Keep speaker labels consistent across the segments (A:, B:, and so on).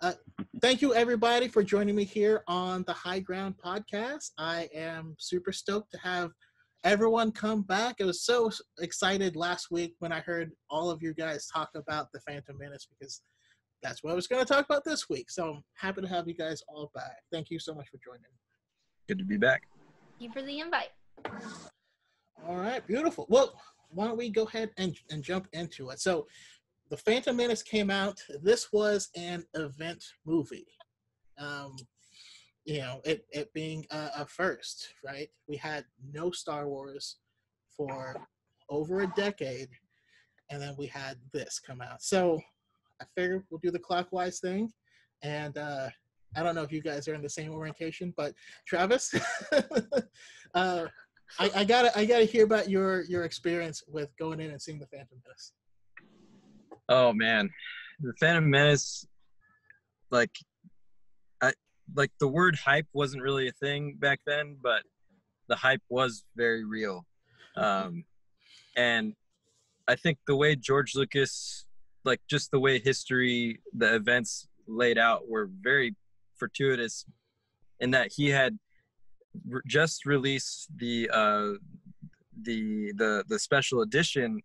A: Uh, Thank you, everybody, for joining me here on the High Ground podcast. I am super stoked to have everyone come back. I was so excited last week when I heard all of you guys talk about the Phantom Menace because that's what I was going to talk about this week. So I'm happy to have you guys all back. Thank you so much for joining.
B: Good to be back.
C: Thank you for the invite.
A: All right, beautiful. Well, why don't we go ahead and jump into it? So the Phantom Menace came out. This was an event movie. It being a first, right? We had no Star Wars for over a decade, and then we had this come out. So I figured we'll do the clockwise thing, and I don't know if you guys are in the same orientation, but Travis, I gotta hear about your experience with going in and seeing the Phantom Menace.
B: Oh man, the Phantom Menace, like the word hype wasn't really a thing back then, but the hype was very real. And I think the way George Lucas, like just the way history, the events laid out were very fortuitous in that he had just released the special edition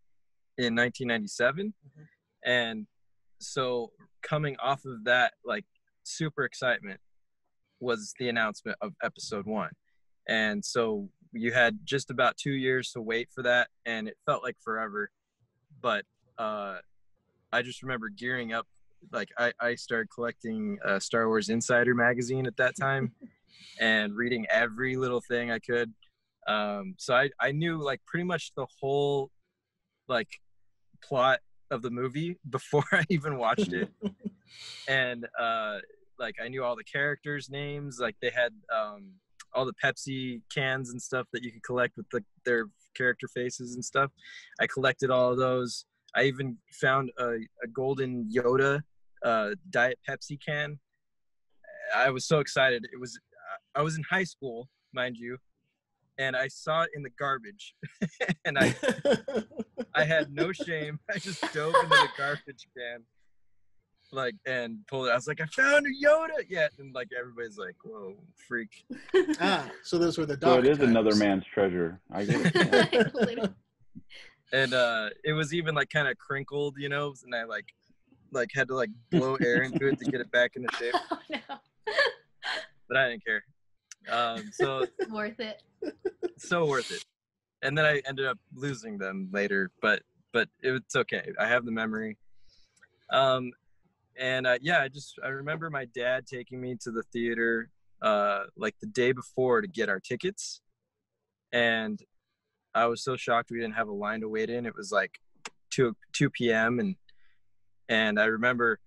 B: in 1997. Mm-hmm. And so coming off of that, like super excitement was the announcement of episode 1. And so you had just about 2 years to wait for that, and it felt like forever. But I just remember gearing up. Like I started collecting Star Wars Insider magazine at that time and reading every little thing I could. So I knew like pretty much the whole like plot of the movie before I even watched it. And like I knew all the characters' names. Like they had all the Pepsi cans and stuff that you could collect with their character faces and stuff. I collected all of those. I even found a golden Yoda Diet Pepsi can. I was so excited. I was in high school, mind you, and I saw it in the garbage. And I had no shame. I just dove into the garbage can, like, and pulled it. I was like, I found a Yoda. Yeah, and like everybody's like, whoa, freak.
A: So those were the
D: dark. So it is
A: times.
D: Another man's treasure. I get it.
B: And it was even like kind of crinkled, you know, and I like had to like blow air into it to get it back into shape.
C: Oh no.
B: But I didn't care. So
C: worth it.
B: So worth it. And then I ended up losing them later, but it's okay. I have the memory. I remember my dad taking me to the theater like the day before to get our tickets, and I was so shocked we didn't have a line to wait in. It was like 2 p.m. and I remember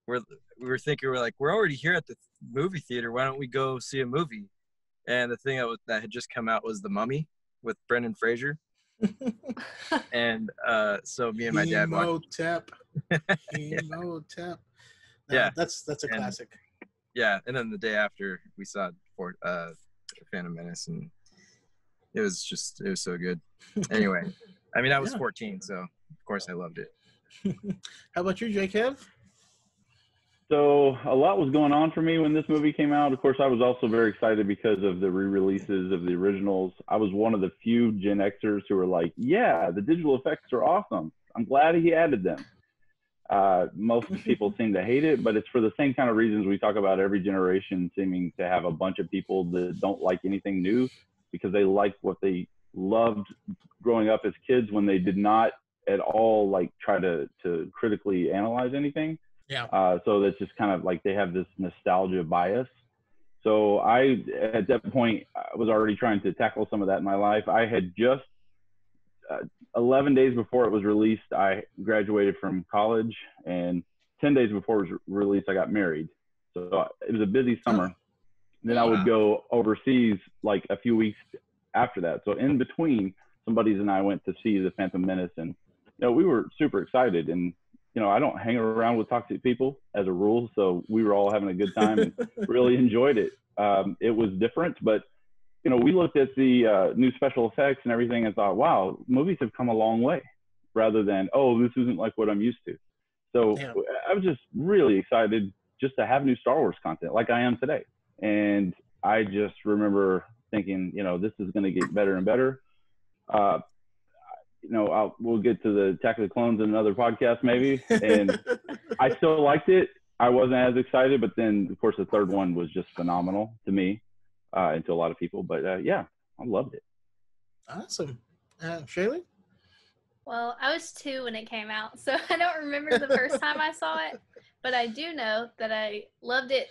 B: we were thinking, we're already here at the movie theater. Why don't we go see a movie? And the thing that had just come out was The Mummy with Brendan Fraser. And so me and my dad watched.
A: Yeah, that's a classic.
B: Yeah, and then the day after we saw Phantom Menace, and it was so good. Anyway, I mean, I was 14, so of course I loved it.
A: How about you, J. Kev?
D: So a lot was going on for me when this movie came out. Of course, I was also very excited because of the re-releases of the originals. I was one of the few Gen Xers who were like, yeah, the digital effects are awesome. I'm glad he added them. Most people seem to hate it, but it's for the same kind of reasons we talk about every generation seeming to have a bunch of people that don't like anything new because they like what they loved growing up as kids when they did not at all like try to critically analyze anything.
A: Yeah.
D: So that's just kind of like they have this nostalgia bias. So I, at that point, I was already trying to tackle some of that in my life. I had just 11 days before it was released, I graduated from college, and 10 days before it was released, I got married. So it was a busy summer. Then I would go overseas like a few weeks after that. So in between, some buddies and I went to see the Phantom Menace, and we were super excited. And I don't hang around with toxic people as a rule, so we were all having a good time and really enjoyed it. It was different, but we looked at the new special effects and everything and thought, wow, movies have come a long way, rather than, oh, this isn't like what I'm used to. So I was just really excited just to have new Star Wars content like I am today. And I just remember thinking, this is going to get better and better. We'll get to the Attack of the Clones in another podcast maybe. And I still liked it. I wasn't as excited, but then of course the third one was just phenomenal to me, and to a lot of people. But yeah, I loved it.
A: Awesome. Shaylee?
C: Well, I was 2 when it came out, so I don't remember the first time I saw it, but I do know that I loved it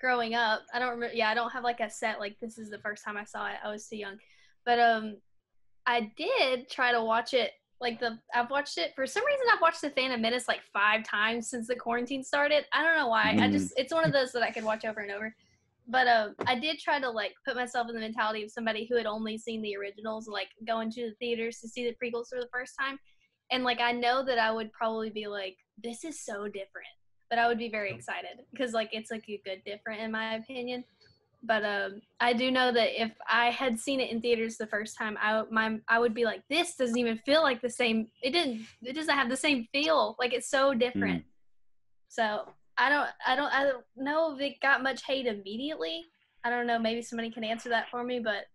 C: growing up. I don't remember. Yeah, I don't have like a set like this is the first time I saw it. I was too young, but I did try to watch it. I've watched it for some reason. I've watched The Phantom Menace like 5 times since the quarantine started. I don't know why. It's one of those that I could watch over and over. But I did try to like put myself in the mentality of somebody who had only seen the originals, like going to the theaters to see the prequels for the first time. And like I know that I would probably be like, this is so different. But I would be very excited because like it's like a good different in my opinion. But I do know that if I had seen it in theaters the first time, I would be like, this doesn't even feel like the same. It doesn't have the same feel. Like it's so different. So I don't know if it got much hate immediately. I don't know. Maybe somebody can answer that for me, but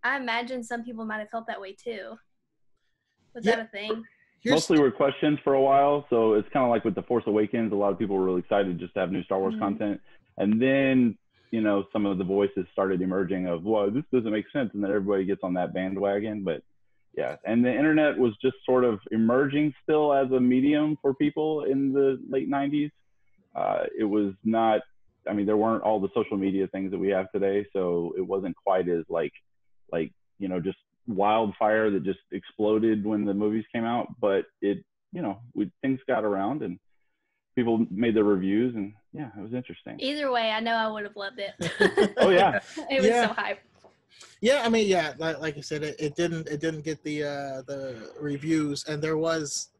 C: I imagine some people might have felt that way too. Was that a thing?
D: Mostly were questions for a while. So it's kind of like with The Force Awakens. A lot of people were really excited just to have new Star Wars content. And then, some of the voices started emerging of, well, this doesn't make sense. And then everybody gets on that bandwagon. But yeah, and the internet was just sort of emerging still as a medium for people in the late 90s. It was not, there weren't all the social media things that we have today. So it wasn't quite as like, just wildfire that just exploded when the movies came out. But it, things got around and people made their reviews, and yeah, it was interesting.
C: Either way, I know I would have loved it.
D: Oh yeah.
C: It was so hype.
A: Yeah, like I said, it didn't get the reviews, and there was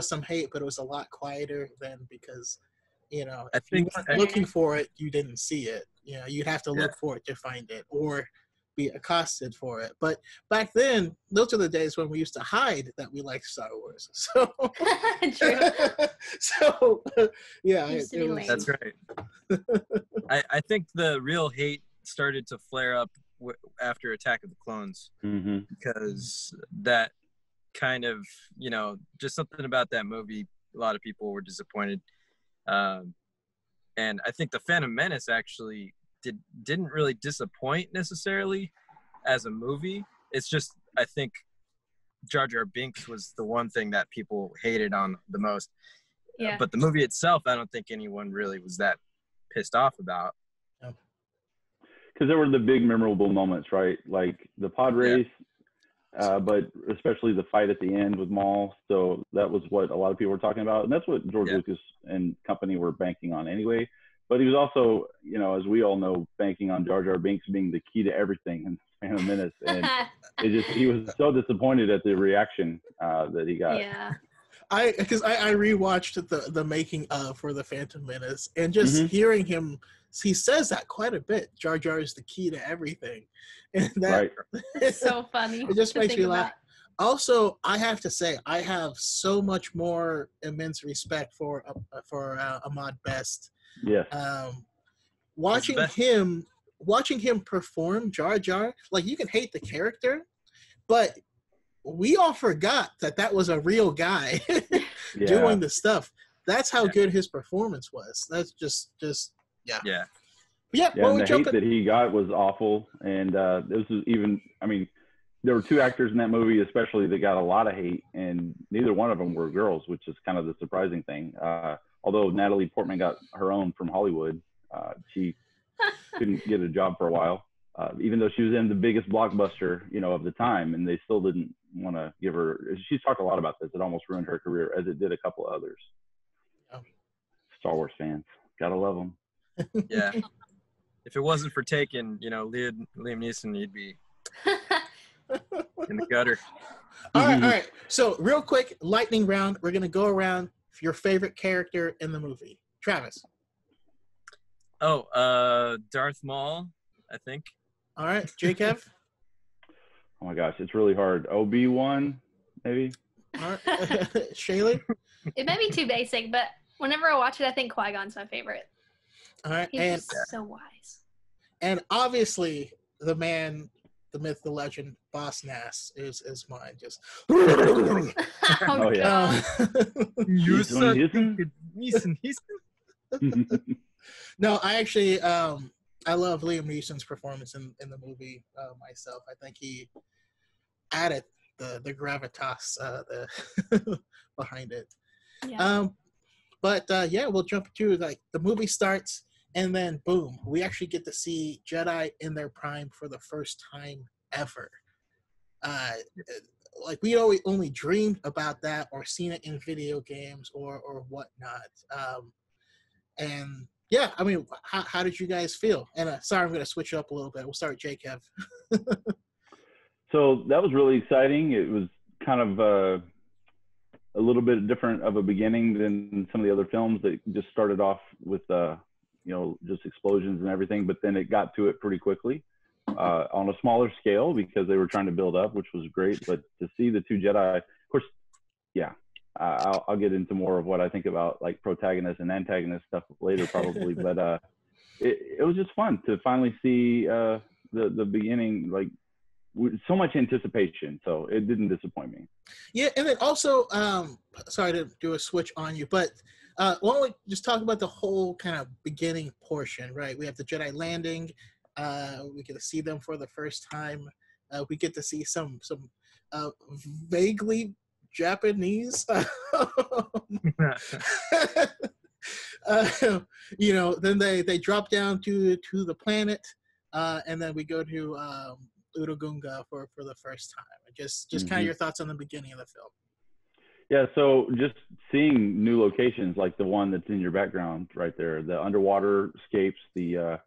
A: some hate, but it was a lot quieter then because, if you weren't looking for it, you didn't see it. You'd have to look for it to find it or be accosted for it. But back then, those are the days when we used to hide that we liked Star Wars. So,
C: True.
A: So yeah,
B: that's right. I think the real hate started to flare up after Attack of the Clones, because that kind of, just something about that movie, a lot of people were disappointed. And I think The Phantom Menace actually didn't really disappoint necessarily as a movie. It's just, I think Jar Jar Binks was the one thing that people hated on the most. Yeah. But the movie itself, I don't think anyone really was that pissed off about.
D: Because there were the big memorable moments, right? Like the pod race, but especially the fight at the end with Maul. So that was what a lot of people were talking about. And that's what George Lucas and company were banking on anyway. But he was also, as we all know, banking on Jar Jar Binks being the key to everything in Phantom Menace. And he was so disappointed at the reaction that he got.
C: Yeah.
A: Because I rewatched the making of for the Phantom Menace, and just hearing him, he says that quite a bit. Jar Jar is the key to everything, and that
C: it's so funny.
A: It just makes me laugh. Also, I have to say, I have so much more immense respect for Ahmad Best.
D: Yeah.
A: Watching him perform Jar Jar, like you can hate the character, but we all forgot that was a real guy doing the stuff. That's how good his performance was. That's just yeah.
D: Yeah. And the hate that he got was awful. And this is even, there were 2 actors in that movie, especially, that got a lot of hate, and neither one of them were girls, which is kind of the surprising thing. Although Natalie Portman got her own from Hollywood, she couldn't get a job for a while, even though she was in the biggest blockbuster, of the time, and they still didn't want to give her. She's talked a lot about this. It almost ruined her career, as it did a couple of others.
A: Oh.
D: Star Wars fans, gotta love them.
B: Yeah. If it wasn't for Taken, Liam Neeson, he'd be in the gutter.
A: All right. So real quick, lightning round. We're gonna go around for your favorite character in the movie. Travis.
D: Darth
B: Maul, I think.
A: All right, Jacob.
D: Oh my gosh, it's really hard. Obi-Wan, maybe.
A: All right, Shaylee.
C: It may be too basic, but whenever I watch it, I think Qui-Gon's my favorite.
A: All right,
C: He's
A: and
C: just so wise.
A: obviously the man, the myth, the legend, Boss Nass is mine. Just
C: Oh,
D: Oh, yeah.
C: God.
B: You
D: Houston,
B: suck.
D: Houston.
A: No, I actually I love Liam Neeson's performance in the movie myself. I think he added the gravitas behind it.
C: Yeah.
A: But yeah, we'll jump to like the movie starts, and then boom, we actually get to see Jedi in their prime for the first time ever. Uh, like we always only dreamed about that or seen it in video games or whatnot. And yeah, I mean, how did you guys feel? And sorry, I'm going to switch up a little bit. We'll start with Jacob.
D: So that was really exciting. It was kind of a little bit different of a beginning than some of the other films that just started off with, just explosions and everything, but then it got to it pretty quickly on a smaller scale because they were trying to build up, which was great. But to see the two Jedi, of course, yeah, I'll get into more of what I think about like protagonist and antagonist stuff later probably, but it was just fun to finally see the beginning, like with so much anticipation. So it didn't disappoint me.
A: Yeah, and then also, sorry to do a switch on you, but why don't we just talk about the whole kind of beginning portion, right? We have the Jedi landing. We get to see them for the first time. We get to see some vaguely Japanese, then they drop down to the planet, and then we go to Urugunga for the first time. Just kind of your thoughts on the beginning of the film.
D: Yeah, so just seeing new locations like the one that's in your background right there, the underwater escapes, the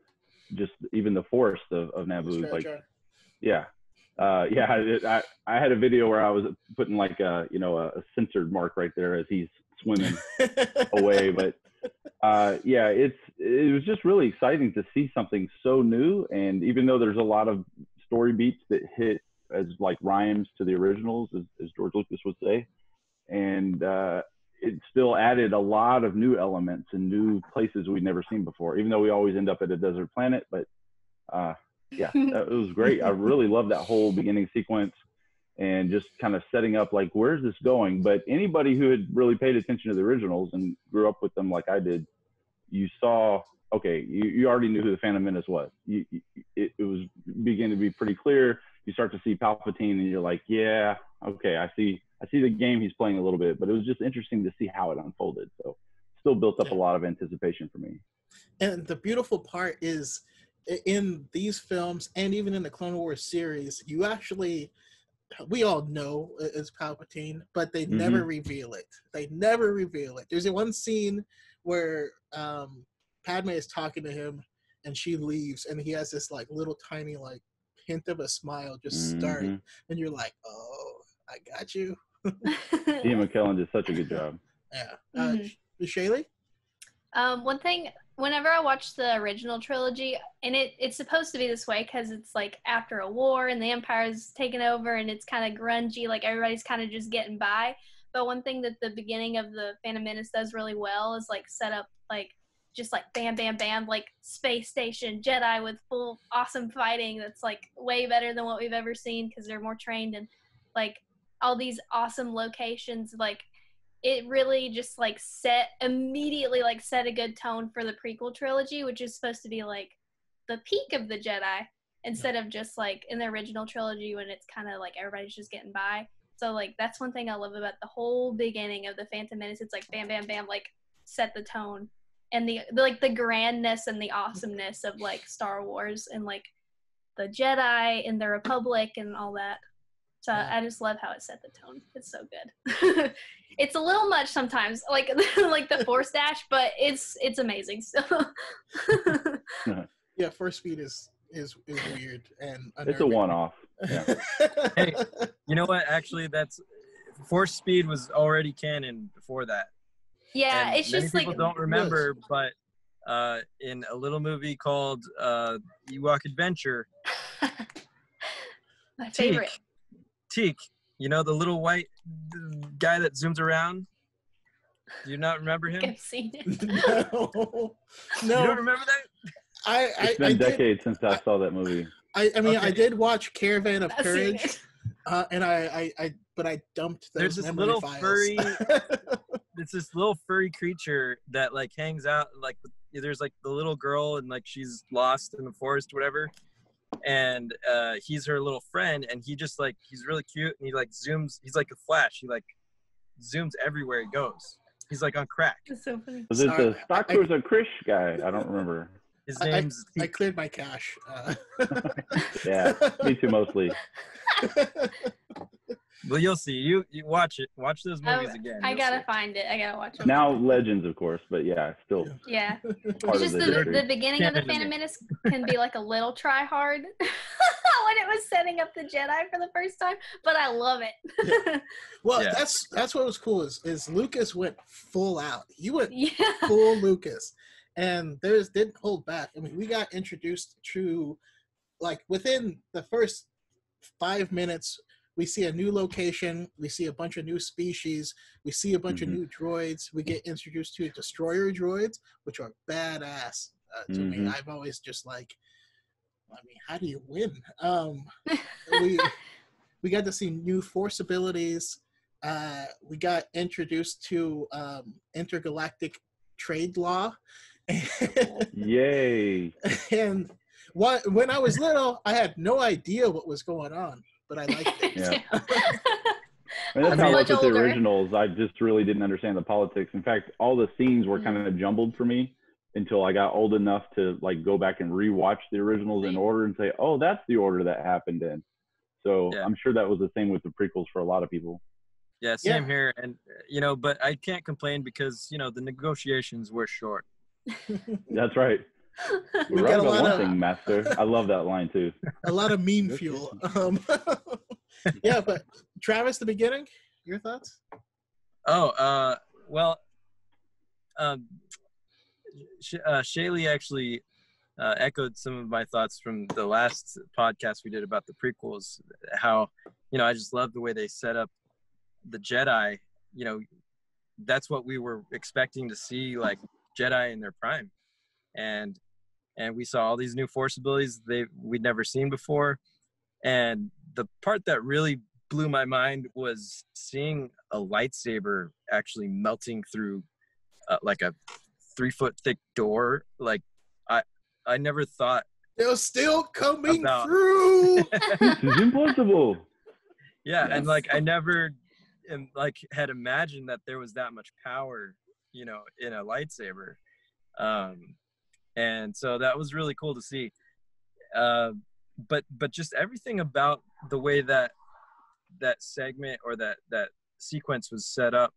D: just even the forest of Naboo, like yeah. I had a video where I was putting like a censored mark right there as he's swimming away, but it was just really exciting to see something so new. And even though there's a lot of story beats that hit as like rhymes to the originals, as George Lucas would say, and it still added a lot of new elements and new places we'd never seen before, even though we always end up at a desert planet. But it was great. I really loved that whole beginning sequence and just kind of setting up like, where's this going? But anybody who had really paid attention to the originals and grew up with them like I did, you saw, okay, you already knew who the Phantom Menace was. It was beginning to be pretty clear. You start to see Palpatine and you're like, yeah, okay, I see the game he's playing a little bit, but it was just interesting to see how it unfolded. So still built up a lot of anticipation for me.
A: And the beautiful part is in these films and even in the Clone Wars series, we all know it's Palpatine, but they never reveal it. There's one scene where Padme is talking to him and she leaves and he has this like little tiny like hint of a smile just starting, and you're like, oh, I got you.
D: Ian McKellen did such a good job.
A: Yeah. Shaylee?
C: One thing, whenever I watch the original trilogy, and it's supposed to be this way because it's like after a war and the Empire's taken over and it's kind of grungy, like everybody's kind of just getting by. But one thing that the beginning of the Phantom Menace does really well is like set up like just like bam, bam, bam, like space station Jedi with full awesome fighting that's like way better than what we've ever seen because they're more trained, and like all these awesome locations. Like it really just like set a good tone for the prequel trilogy, which is supposed to be like the peak of the Jedi instead of just like in the original trilogy when it's kind of like everybody's just getting by. So like that's one thing I love about the whole beginning of the Phantom Menace. It's like bam, bam, bam, like set the tone and the like the grandness and the awesomeness of like Star Wars and like the Jedi and the Republic and all that. So I just love how it set the tone. It's so good. It's a little much sometimes, like like the Force dash, but it's amazing still.
A: Yeah, Force speed is weird and unnerving.
D: It's a one-off. Yeah.
B: Hey, you know what? Actually, that's Force speed was already canon before that.
C: Yeah,
B: and
C: it's
B: many
C: just
B: people
C: like
B: don't remember, but in a little movie called Ewok Adventure,
C: my favorite.
B: Teak, you know, the little white guy that zooms around? Do you not remember him?
C: I've seen it.
A: No,
B: You don't
A: no.
B: remember that?
D: It's been decades since I saw that movie.
A: I mean, I
B: Okay.
A: did watch Caravan of
C: I've seen
A: Courage,
C: it.
A: and but I dumped those
B: There's this
A: memory
B: little
A: files.
B: furry. It's this little furry creature that like hangs out like there's like the little girl and like she's lost in the forest, whatever. And he's her little friend, and he just like he's really cute, and he like zooms. He's like a Flash. He like zooms everywhere he goes. He's like on crack.
C: It's so funny.
D: Was it
A: Sorry,
D: the Stockers or Krish guy? I don't remember.
B: His
A: I
B: name's
A: cleared my cache.
D: Yeah, me too mostly.
B: Well, you'll see. You watch it. Watch those movies
C: Oh,
B: again.
C: I
B: You'll
C: gotta
B: see.
C: find it. I gotta watch it.
D: Now Legends, of course, but yeah, still
C: Yeah.
D: part
C: It's
D: of
C: just
D: the
C: the
D: history.
C: beginning of the
B: Canon to
C: Phantom
B: me.
C: Menace can be like a little try hard when it was setting up the Jedi for the first time, but I love it.
A: Well,
B: Yeah.
A: that's what was cool is Lucas went full out. He went
C: Yeah.
A: full Lucas, and didn't hold back. I mean, we got introduced to like within the first 5 minutes. We see a new location. We see a bunch of new species. We see a bunch of new droids. We get introduced to destroyer droids, which are badass to me. I've always just like, I mean, how do you win? We got to see new force abilities. We got introduced to intergalactic trade law.
D: Yay!
A: And when I was little, I had no idea what was going on, but I liked it.
D: Yeah.
C: Yeah.
D: I mean, that's
C: I'm
D: how I
C: much
D: was with the
C: older.
D: originals. I just really didn't understand the politics. In fact, all the scenes were kind of jumbled for me until I got old enough to like go back and rewatch the originals in order and say, "Oh, that's the order that happened in." So
B: Yeah.
D: I'm sure that was the same with the prequels for a lot of people.
B: Yeah, same
A: Yeah.
B: here. And but I can't complain because the negotiations were short.
D: That's right.
A: We
D: You're
A: got
D: right
A: a
D: about
A: lot
D: one
A: of
D: thing, Master. I love that line too.
A: a lot of meme fuel. Yeah, but Travis, the beginning, your thoughts?
B: Oh, well, Shaylee actually echoed some of my thoughts from the last podcast we did about the prequels. How, I just love the way they set up the Jedi. That's what we were expecting to see, like Jedi in their prime, and we saw all these new Force abilities we'd never seen before. And the part that really blew my mind was seeing a lightsaber actually melting through like a 3-foot thick door. Like I never thought
A: They're still coming
B: About-
A: through.
D: This is impossible.
B: Yeah, and
C: Yes.
B: like I never had imagined that there was that much power, in a lightsaber. And so that was really cool to see. But just everything about the way that segment or that sequence was set up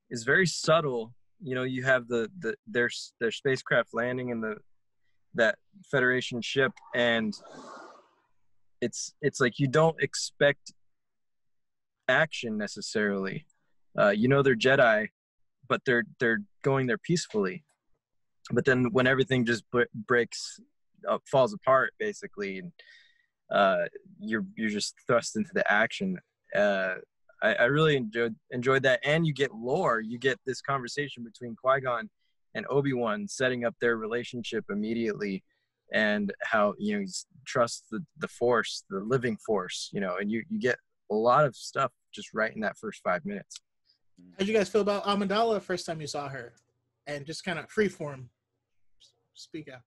B: is very subtle. You have their spacecraft landing in that Federation ship, and it's like you don't expect action necessarily. They're Jedi, but they're going there peacefully. But then when everything just breaks up, falls apart basically, and you're just thrust into the action. I really enjoyed that, and you get lore. You get this conversation between Qui-Gon and Obi-Wan, setting up their relationship immediately, and how he trusts the Force, the living Force, and you get a lot of stuff just right in that first 5 minutes.
A: How'd you guys feel about Amidala first time you saw her, and just kind of freeform? Speak out.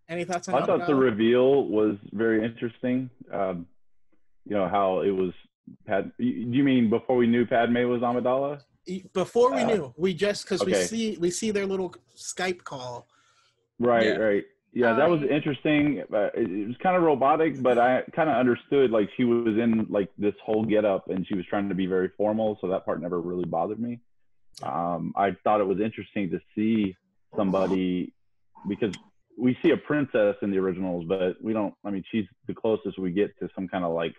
A: Any thoughts on
D: I thought the
A: Amidala?
D: reveal was very interesting. How it was. Do you mean before we knew Padme was Amidala?
A: Before we knew, we just because
D: okay.
A: we see their little Skype call.
D: Right,
B: Yeah.
D: right. Yeah, that was interesting. It was kind of robotic, but I kind of understood, like, she was in like this whole getup and she was trying to be very formal, so that part never really bothered me. I thought it was interesting to see somebody, because we see a princess in the originals, but we don't. I mean, she's the closest we get to some kind of like,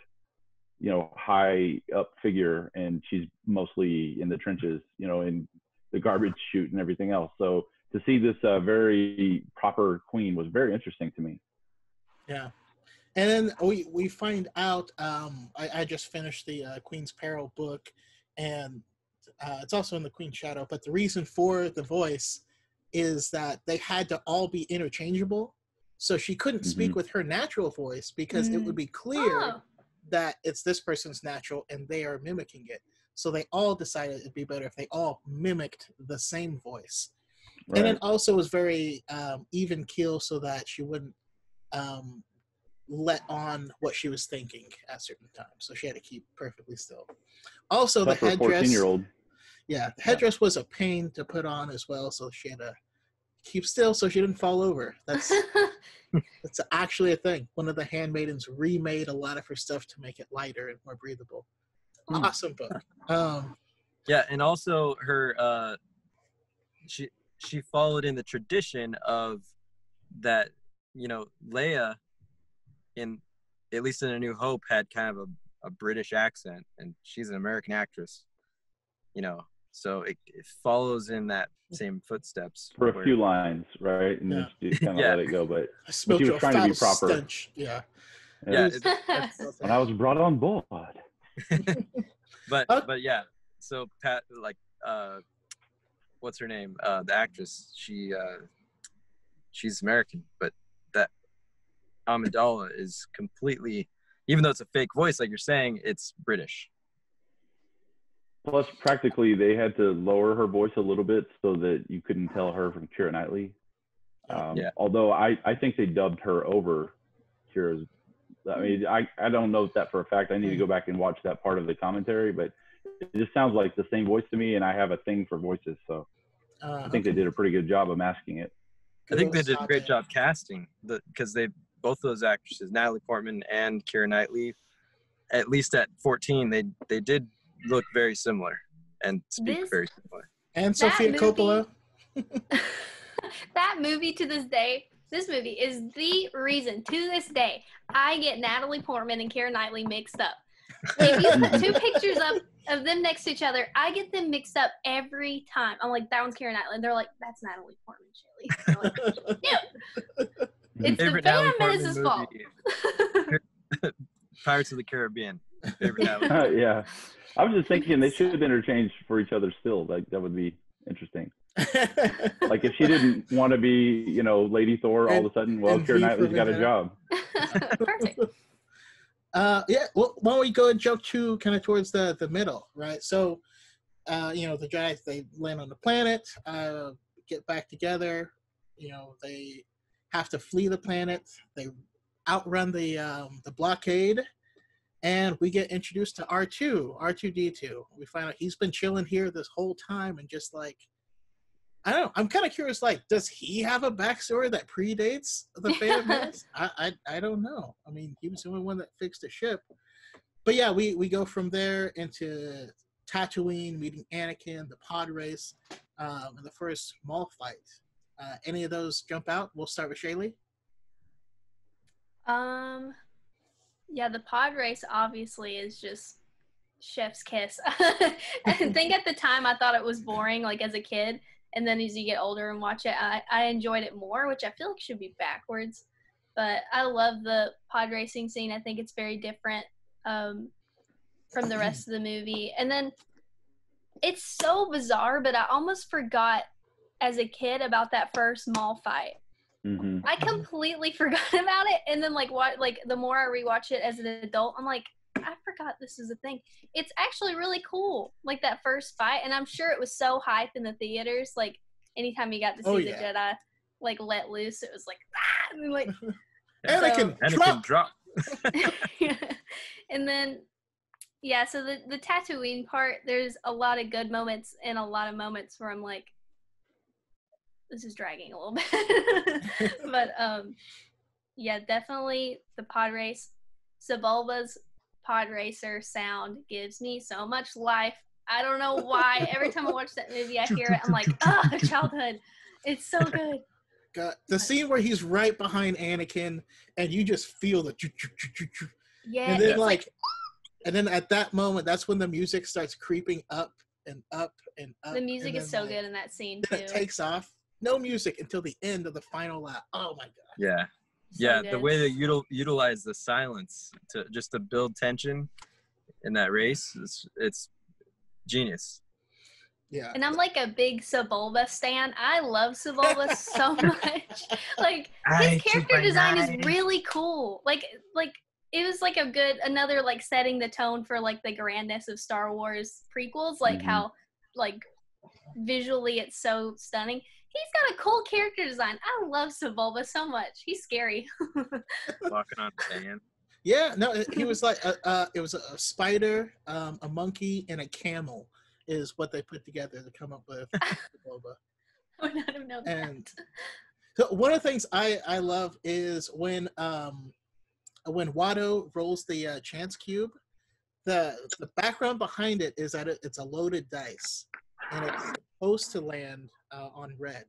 D: high up figure, and she's mostly in the trenches, in the garbage chute and everything else. So to see this very proper queen was very interesting to me.
A: Yeah, and then we find out. I just finished the Queen's Peril book, and it's also in the Queen's Shadow, but the reason for the voice is that they had to all be interchangeable. So she couldn't speak with her natural voice because it would be clear that it's this person's natural and they are mimicking it. So they all decided it'd be better if they all mimicked the same voice. Right. And it also was very even keel so that she wouldn't let on what she was thinking at certain times. So she had to keep perfectly still. Also, the headdress.
D: 14-year-old.
A: Yeah, the headdress was a pain to put on as well. So she had to keep still so she didn't fall over. That's actually a thing. One of the handmaidens remade a lot of her stuff to make it lighter and more breathable. Awesome book.
B: Yeah, and also her she followed in the tradition of that, you know, Leia in at least in A New Hope had kind of a British accent, and she's an American actress, you know, so it follows in that same footsteps
D: for a few lines, right? And then she kind of let it go, but she was trying to be proper.
A: Stench. Yeah.
D: And I was brought on board.
B: but yeah, so Pat, like what's her name, the actress, she's American, but that Amidala is completely, even though it's a fake voice like you're saying, it's British.
D: Plus practically they had to lower her voice a little bit so that you couldn't tell her from Keira Knightley. Although I think they dubbed her over Keira's. I mean, I don't know that for a fact. I need to go back and watch that part of the commentary, but it just sounds like the same voice to me, and I have a thing for voices, so I think they did a pretty good job of masking it.
B: I think they did a great job casting, because both those actresses, Natalie Portman and Keira Knightley, at least at 14, they did look very similar and speak very similar.
A: And Sofia Coppola.
C: That movie, to this day, this movie is the reason, to this day, I get Natalie Portman and Keira Knightley mixed up. If you put two pictures up of them next to each other, I get them mixed up every time. I'm like, that one's Keira Knightley. And they're like, that's Natalie Portman, Shelley. Like, yeah. It's the band Menace's fault.
B: Pirates of the Caribbean. Favorite Natalie.
D: Yeah. I was just thinking they should interchange for each other still. Like, that would be interesting. Like, if she didn't want to be, you know, Lady Thor all of a sudden, well, Keira Knightley's got a job.
C: Perfect.
A: Yeah, well, why don't we go and jump to kind of towards the middle, right? So, you know, the guys, they land on the planet, get back together. You know, they have to flee the planet. They outrun the blockade, and we get introduced to R2D2. We find out he's been chilling here this whole time, and just like, I don't know. I'm kind of curious, like, does he have a backstory that predates the Phantom Menace? I don't know. I mean, he was the only one that fixed the ship. But yeah, we go from there into Tatooine, meeting Anakin, the pod race, and the first Maul fight. Any of those jump out? We'll start with Shaylee.
C: Yeah, the pod race obviously is just chef's kiss. I think at the time I thought it was boring, like as a kid. And then as you get older and watch it, I enjoyed it more, which I feel like should be backwards. But I love the pod racing scene. I think it's very different from the rest of the movie. And then it's so bizarre, but I almost forgot as a kid about that first Maul fight.
D: Mm-hmm.
C: I completely forgot about it. And then the more I rewatch it as an adult, I'm like, I forgot this is a thing. It's actually really cool, like that first fight, and I'm sure it was so hype in the theaters. Like anytime you got to see the Jedi like let loose, it was like and like
A: Anakin
B: drop.
C: And then so the Tatooine part, there's a lot of good moments and a lot of moments where I'm like, this is dragging a little bit. But definitely the pod race. Sebulba's pod racer sound gives me so much life. I don't know why. Every time I watch that movie, I hear it. I'm like, childhood. It's so good.
A: God, the scene where he's right behind Anakin, and you just feel the
C: yeah,
A: and then and then at that moment, that's when the music starts creeping up and up and up.
C: The music is so good in that scene
A: then
C: too.
A: It takes off. No music until the end of the final lap. Oh my god.
B: Yeah.
C: So
B: the way they utilize the silence to build tension in that race, it's genius.
A: Yeah.
C: And I'm like a big Sebulba stan. I love Sebulba so much. Like his character design is really cool. Like it was like another like setting the tone for like the grandness of Star Wars prequels, like how like visually it's so stunning. He's got a cool character design. I love Sebulba so much. He's scary.
B: Walking on sand.
A: Yeah, no, he was like it was a spider, a monkey, and a camel is what they put together to come up with Boba.
C: I would not have known
A: And
C: that.
A: so one of the things I love is when Watto rolls the chance cube, the background behind it is that it's a loaded dice, and it's supposed to land on red.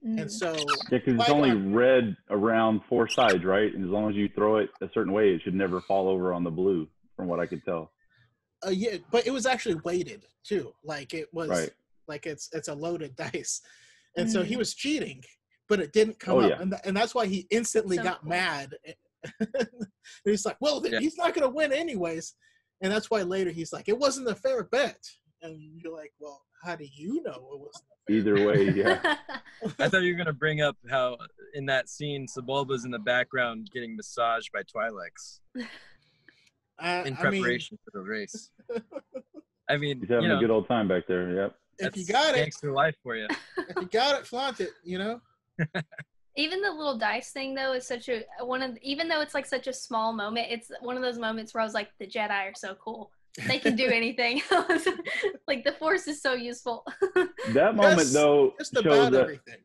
A: And so
D: because it's only red around 4 sides, right? And as long as you throw it a certain way, it should never fall over on the blue, from what I could tell.
A: Yeah, but it was actually weighted too. Like it was
D: right.
A: like it's a loaded dice, and so he was cheating, but it didn't come up, and that's why he instantly got mad. He's like, "Well, he's not going to win anyways," and that's why later he's like, "It wasn't a fair bet," and you're like, "Well, how do you know it wasn't?"
D: Either way, yeah.
B: I thought you were gonna bring up how in that scene Sebulba's in the background getting massaged by Twi'leks in preparation for the race. I mean,
D: he's having a good old time back there. Yep.
A: If you got it,
B: gangster life for you.
A: If you got it, flaunt it. You know.
C: Even the little dice thing though is such a even though it's like such a small moment, it's one of those moments where I was like, the Jedi are so cool. They can do anything. Like the Force is so useful.
D: That moment though
A: just about everything.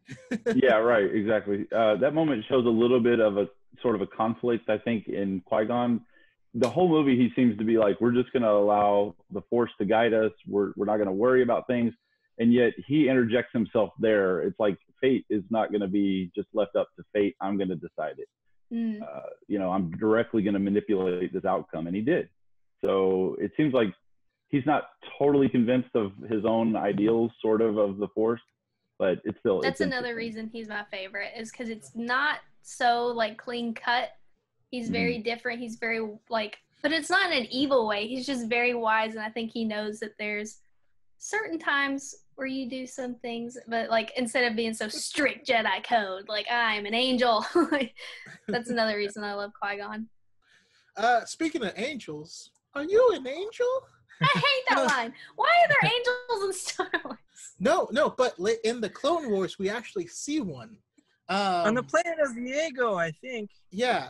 D: Yeah, right, exactly. That moment shows a little bit of a sort of a conflict, I think, in Qui-Gon. The whole movie, he seems to be like, we're just going to allow the Force to guide us. We're not going to worry about things. And yet he interjects himself there. It's like fate is not going to be just left up to fate. I'm going to decide it. You know, I'm directly going to manipulate this outcome. And he did. So it seems like he's not totally convinced of his own ideals, sort of the Force, but it's still.
C: That's another reason he's my favorite, is because it's not so like clean cut. He's very different. He's very like, but it's not in an evil way. He's just very wise, and I think he knows that there's certain times where you do some things, but like instead of being so strict Jedi code, like I'm an angel. That's another reason I love Qui-Gon.
A: Speaking of angels, are you an angel?
C: I hate that line. Why are there angels in Star Wars?
A: No, but in the Clone Wars, we actually see one.
B: On the planet of Diego, I think.
A: Yeah.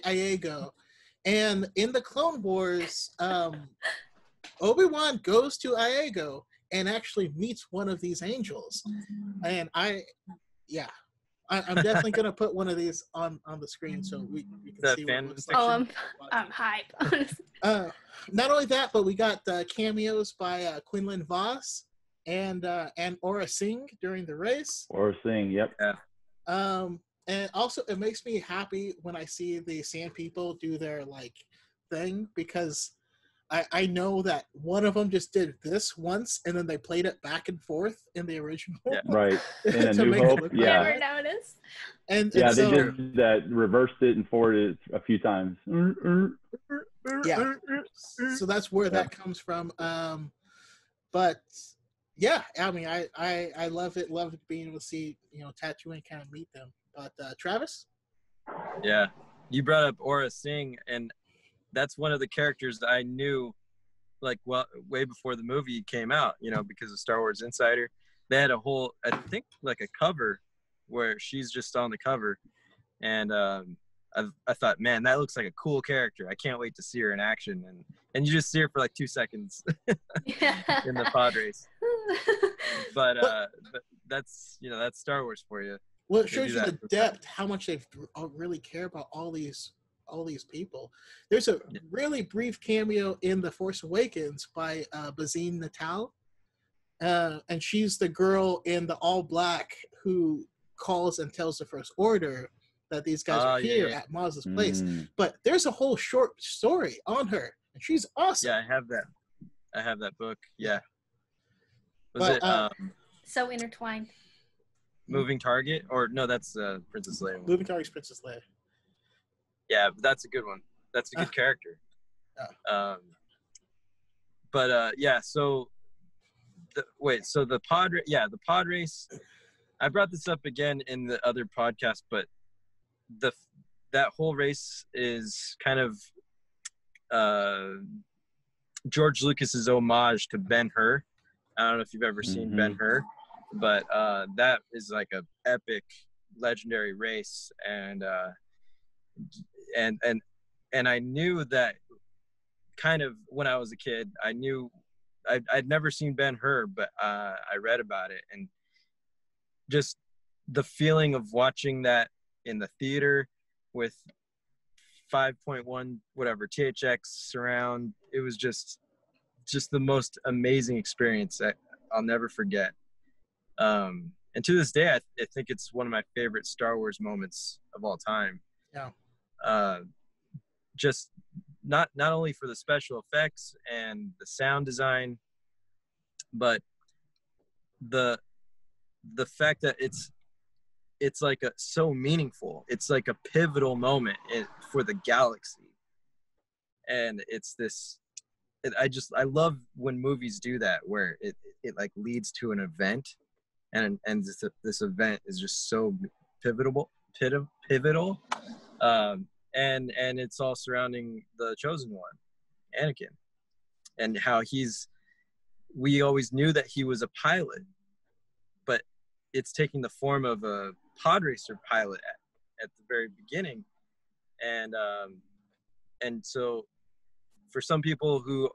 A: Iago. And in the Clone Wars, Obi-Wan goes to Iago and actually meets one of these angels. And I'm definitely gonna put one of these on the screen so we can see what it looks like.
C: Oh, I'm hype.
A: Not only that, but we got cameos by Quinlan Vos and Aura Singh during the race.
D: Aura Singh, yep.
A: Yeah. And also it makes me happy when I see the Sand People do their like thing, because I know that one of them just did this once and then they played it back and forth in the original.
D: Yeah. Right. In A New Hope. Yeah.
C: Never noticed.
A: And
D: they
A: so,
D: did that, reversed it and forwarded it a few times.
A: Yeah. So that's where that comes from. But yeah, I mean, I love it. Love being able to see, Tatooine kind of meet them. But Travis?
B: Yeah. You brought up Aura Singh, and that's one of the characters that I knew, like, way before the movie came out, because of Star Wars Insider. They had a whole, I think, like a cover where she's just on the cover. And I thought, man, that looks like a cool character. I can't wait to see her in action. And you just see her for like 2 seconds in the pod race. But that's, that's Star Wars for you.
A: Well, it shows you the depth, how much they really care about all these people. There's a really brief cameo in The Force Awakens by Bazine Natal, and she's the girl in the all black who calls and tells the First Order that these guys are here at Maz's place. But there's a whole short story on her, and she's awesome.
B: Yeah, I have that book. Yeah.
C: So intertwined.
B: Moving Target? Or no, that's Princess Leia.
A: Moving Target's Princess Leia.
B: Yeah, but that's a good one. That's a good character. yeah. So the pod race. I brought this up again in the other podcast, but that whole race is kind of George Lucas's homage to Ben-Hur. I don't know if you've ever seen Ben-Hur, but that is like a epic, legendary race, and I knew that kind of when I was a kid. I knew I'd never seen Ben-Hur, but I read about it, and just the feeling of watching that in the theater with 5.1 whatever THX surround, it was just the most amazing experience that I'll never forget. And to this day, I think it's one of my favorite Star Wars moments of all time.
A: Yeah.
B: Just not only for the special effects and the sound design, but the fact that it's like so meaningful. It's like a pivotal moment for the galaxy, and it's this. I love when movies do that, where it like leads to an event, and this event is just so pivotal, and it's all surrounding the chosen one, Anakin, and how we always knew that he was a pilot, but it's taking the form of a pod racer pilot at the very beginning, and so for some people who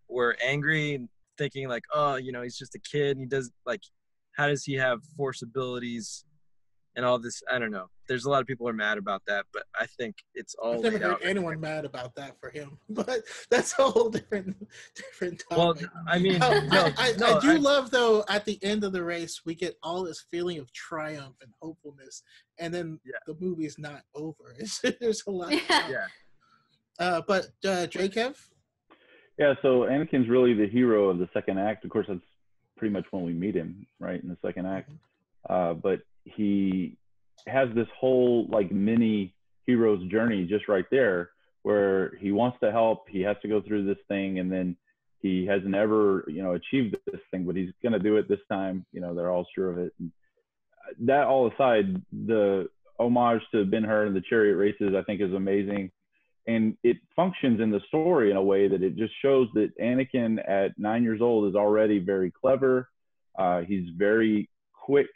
B: were angry and thinking like, oh, he's just a kid and he does like, how does he have force abilities and all this? I don't know. There's a lot of people who are mad about that, but I think it's all
A: I've never heard anyone mad about that for him, but that's a whole different topic.
B: Well, I mean,
A: I do love though at the end of the race we get all this feeling of triumph and hopefulness, and then the movie's not over. There's a lot. But Kev?
D: Yeah, so Anakin's really the hero of the second act. Of course, that's pretty much when we meet him, right, in the second act. But he has this whole like mini hero's journey just right there, where he wants to help. He has to go through this thing, and then he hasn't ever, achieved this thing, but he's going to do it this time. They're all sure of it. And that all aside, the homage to Ben-Hur and the chariot races, I think, is amazing. And it functions in the story in a way that it just shows that Anakin at 9 years old is already very clever. He's very quick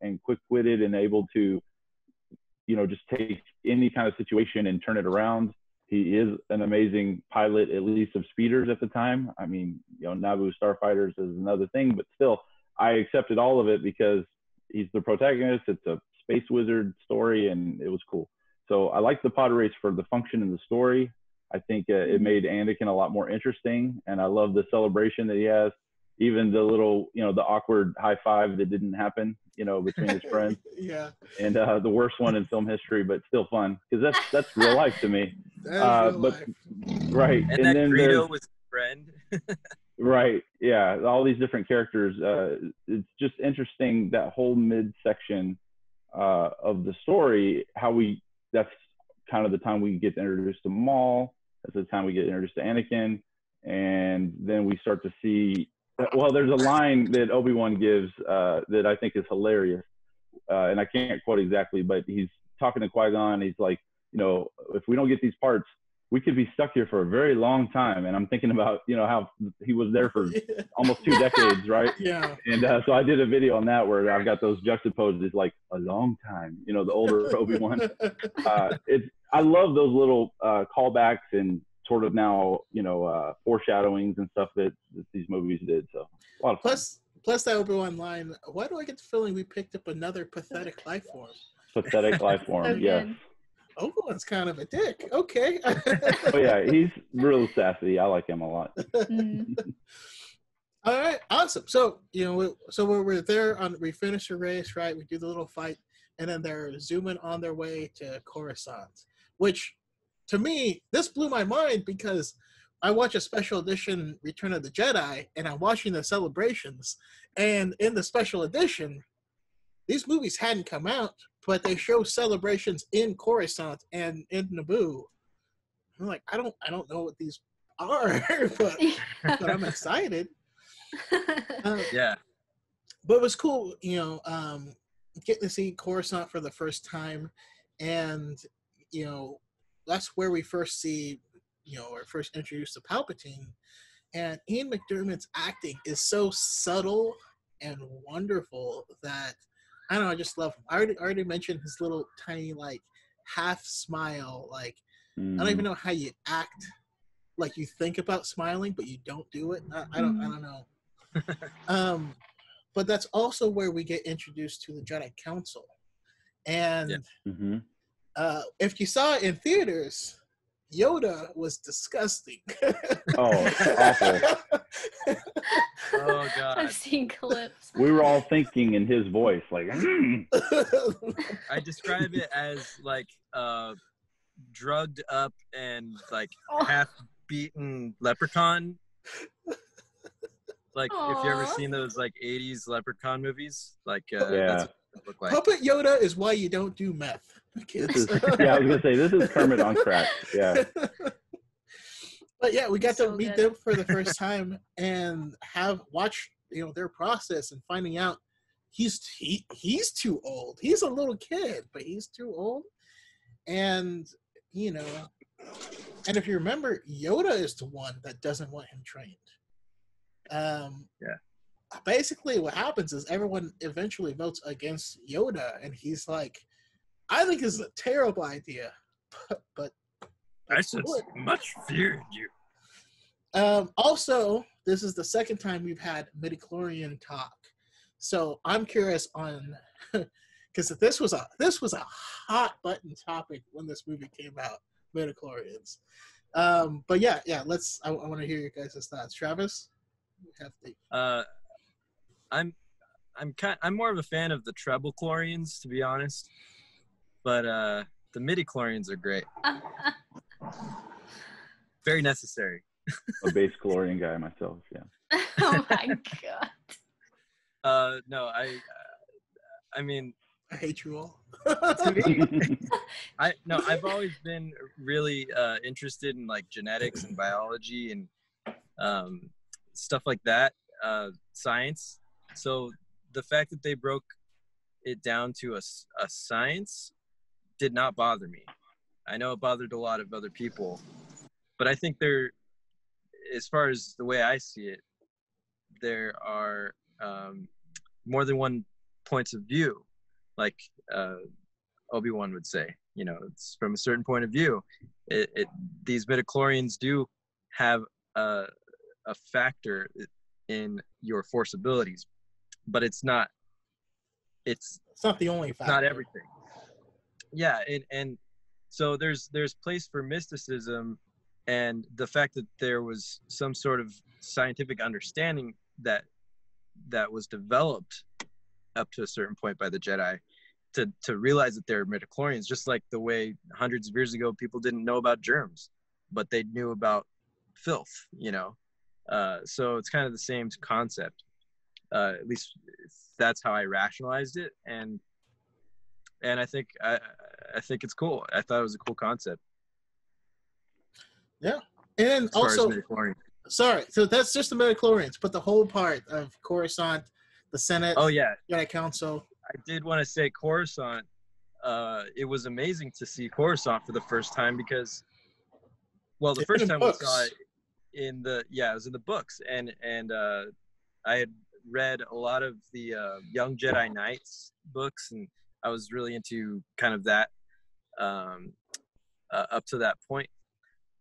D: and quick-witted and able to, just take any kind of situation and turn it around. He is an amazing pilot, at least of speeders at the time. I mean, Naboo starfighters is another thing, but still, I accepted all of it because he's the protagonist. It's a space wizard story, and it was cool. So I like the pod race for the function in the story. I think it made Anakin a lot more interesting, and I love the celebration that he has. Even the little, the awkward high five that didn't happen, between his friends.
A: Yeah.
D: And the worst one in film history, but still fun because that's real life to me. Life. Right.
B: And then Greedo was his friend.
D: Right. Yeah. All these different characters. It's just interesting, that whole midsection of the story. That's kind of the time we get introduced to Maul. That's the time we get introduced to Anakin, and then we start to see. Well, there's a line that Obi-Wan gives that I think is hilarious, and I can't quote exactly, but he's talking to Qui-Gon. He's like, if we don't get these parts, we could be stuck here for a very long time. And I'm thinking about, how he was there for almost 2 decades, right?
A: Yeah.
D: And so I did a video on that where I've got those juxtaposed as like a long time, the older Obi-Wan. I love those little callbacks and sort of now, foreshadowings and stuff that these movies did. So a lot of fun.
A: Plus that Obi-Wan line, why do I get the feeling we picked up another pathetic life form?
D: Pathetic life form, yes.
A: Obi-Wan's kind of a dick. Okay.
D: Oh yeah, he's real sassy. I like him a lot.
A: All right, awesome. So, we're there we finish the race, right? We do the little fight, and then they're zooming on their way to Coruscant, which to me, this blew my mind because I watch a special edition Return of the Jedi, and I'm watching the celebrations. And in the special edition, these movies hadn't come out, but they show celebrations in Coruscant and in Naboo. I'm like, I don't know what these are, but I'm excited.
B: Yeah.
A: But it was cool, getting to see Coruscant for the first time, and that's where we first see, or first introduced to Palpatine. And Ian McDermott's acting is so subtle and wonderful that I don't know, I just love him. I already mentioned his little tiny like half smile. Like I don't even know how you act like you think about smiling, but you don't do it. I don't know. But that's also where we get introduced to the Jedi Council. And if you saw it in theaters, Yoda was disgusting.
D: Oh, awful.
B: Oh God.
C: I've seen clips.
D: We were all thinking in his voice, like,
B: I describe it as like drugged up and like half beaten leprechaun. Like if you ever seen those like 80s leprechaun movies, like that's what it looked like.
A: Puppet Yoda is why you don't do meth, kids.
D: I was gonna say this is Kermit on crack. Yeah.
A: But yeah, we got to
C: So
A: meet
C: good.
A: them for the first time and watch their process and finding out he's too old. He's a little kid, but he's too old. And and if you remember, Yoda is the one that doesn't want him trained. Basically what happens is everyone eventually votes against Yoda, and he's like, I think this is a terrible idea, but
B: I sense much fear in you.
A: also, this is the second time we've had midichlorian talk, so I'm curious on because this was a hot button topic when this movie came out, midichlorians. But yeah, I want to hear your guys' thoughts. Travis, you have the
B: I'm more of a fan of the treble chlorians, to be honest, but the midi chlorians are great. Very necessary.
D: A base chlorine guy myself. Yeah.
C: Oh my god.
B: No, I mean,
A: I hate you all.
B: to me, I've always been really interested in like genetics and biology and stuff like that, science. So the fact that they broke it down to a science did not bother me. I know it bothered a lot of other people, but I think as far as the way I see it, there are more than one points of view, like Obi-Wan would say. It's from a certain point of view. These midichlorians do have a factor in your force abilities, but it's not
A: the only factor.
B: Not everything. Yeah, and so there's place for mysticism, and the fact that there was some sort of scientific understanding that was developed up to a certain point by the Jedi to realize that they're midichlorians, just like the way hundreds of years ago people didn't know about germs, but they knew about filth, so it's kind of the same concept. At least that's how I rationalized it, and I think it's cool. I thought it was a cool concept.
A: Yeah, and also, sorry, so that's just the midichlorians, but the whole part of Coruscant, the Senate, Jedi Council.
B: I did want to say Coruscant. It was amazing to see Coruscant for the first time because, well, the first time we saw it it was in the books, and I had read a lot of the Young Jedi Knights books, and I was really into kind of that up to that point.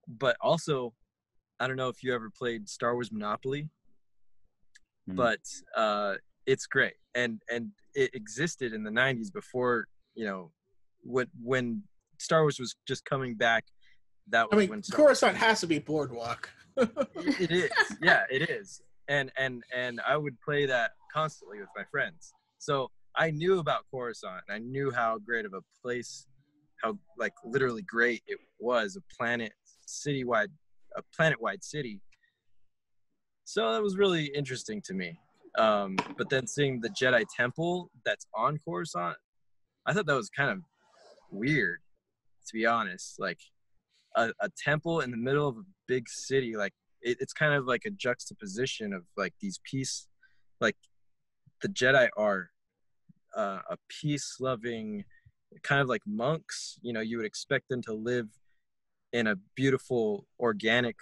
B: But also, I don't know if you ever played Star Wars Monopoly, but it's great, and it existed in the 90s before, when Star Wars was just coming back. That was when
A: Coruscant has to be Boardwalk.
B: It is, yeah, it is, and I would play that constantly with my friends. So I knew about Coruscant, and I knew how great of a place, how like literally great it was, a planet-wide city. So that was really interesting to me. But then seeing the Jedi Temple that's on Coruscant, I thought that was kind of weird, to be honest. Like, a temple in the middle of a big city. Like it's kind of like a juxtaposition of like these peace, like the Jedi are a peace-loving kind of like monks. You know, you would expect them to live in a beautiful organic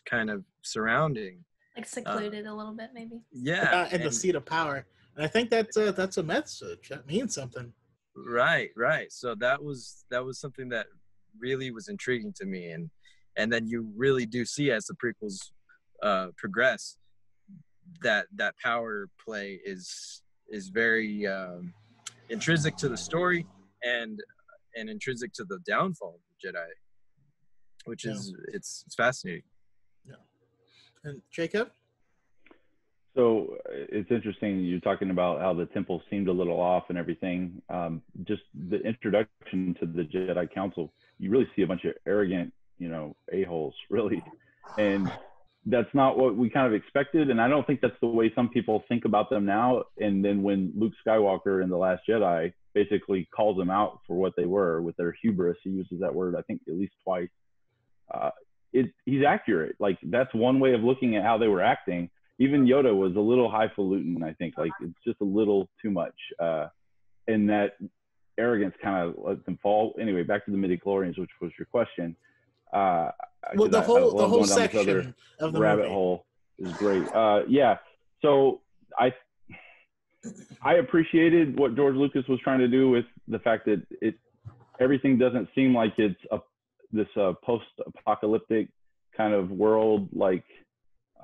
B: kind of surrounding,
C: like secluded a little bit, maybe.
B: Yeah,
A: and the seat of power. And I think that's a message that means something.
B: Right. So that was something that really was intriguing to me, and then you really do see as the prequels progress that power play is very intrinsic to the story and intrinsic to the downfall of the Jedi, which is it's fascinating.
A: Yeah. And Jacob?
D: So it's interesting you're talking about how the temple seemed a little off and everything. Just the introduction to the Jedi Council, you really see a bunch of arrogant, a-holes, really. And that's not what we kind of expected. And I don't think that's the way some people think about them now. And then when Luke Skywalker in The Last Jedi basically calls them out for what they were with their hubris, he uses that word, I think, at least twice. He's accurate. Like, that's one way of looking at how they were acting. Even Yoda was a little highfalutin, I think. Like, it's just a little too much. And that arrogance kind of let them fall. Anyway, back to the midichlorians, which was your question.
A: The whole section of the
D: rabbit
A: movie.
D: hole is great. Yeah. So I appreciated what George Lucas was trying to do with the fact that everything doesn't seem like it's this post-apocalyptic kind of world, like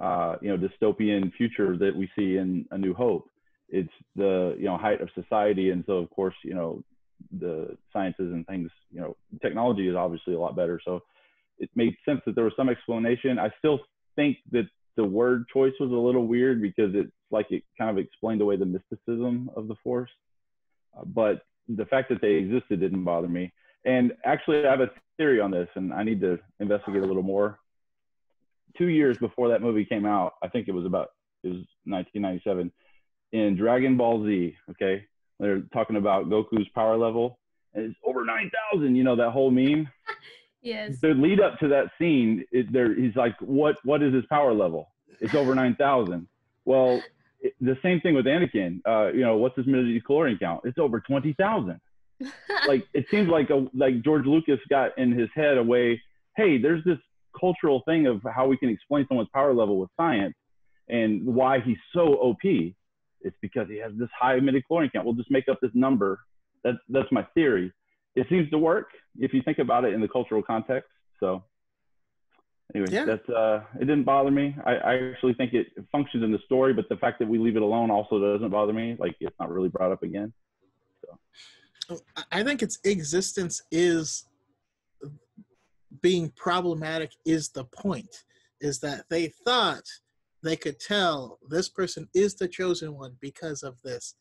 D: dystopian future that we see in A New Hope. It's the height of society, and so of course the sciences and things, technology is obviously a lot better. So it made sense that there was some explanation. I still think that the word choice was a little weird because it's like it kind of explained away the mysticism of the Force. But the fact that they existed didn't bother me. And actually, I have a theory on this, and I need to investigate a little more. 2 years before that movie came out, I think it was 1997, in Dragon Ball Z, okay? They're talking about Goku's power level, and it's over 9,000, that whole meme.
C: Yes.
D: The lead up to that scene, he's like, what is his power level? It's over 9,000. Well, the same thing with Anakin. What's his midichlorian count? It's over 20,000. Like, it seems like George Lucas got in his head a way, hey, there's this cultural thing of how we can explain someone's power level with science and why he's so OP. It's because he has this high midichlorian count. We'll just make up this number. That's my theory. It seems to work if you think about it in the cultural context. So anyway, that's it didn't bother me. I actually think it functions in the story, but the fact that we leave it alone also doesn't bother me. Like, it's not really brought up again. So
A: I think its existence is being problematic is the point, is that they thought they could tell this person is the chosen one because of this.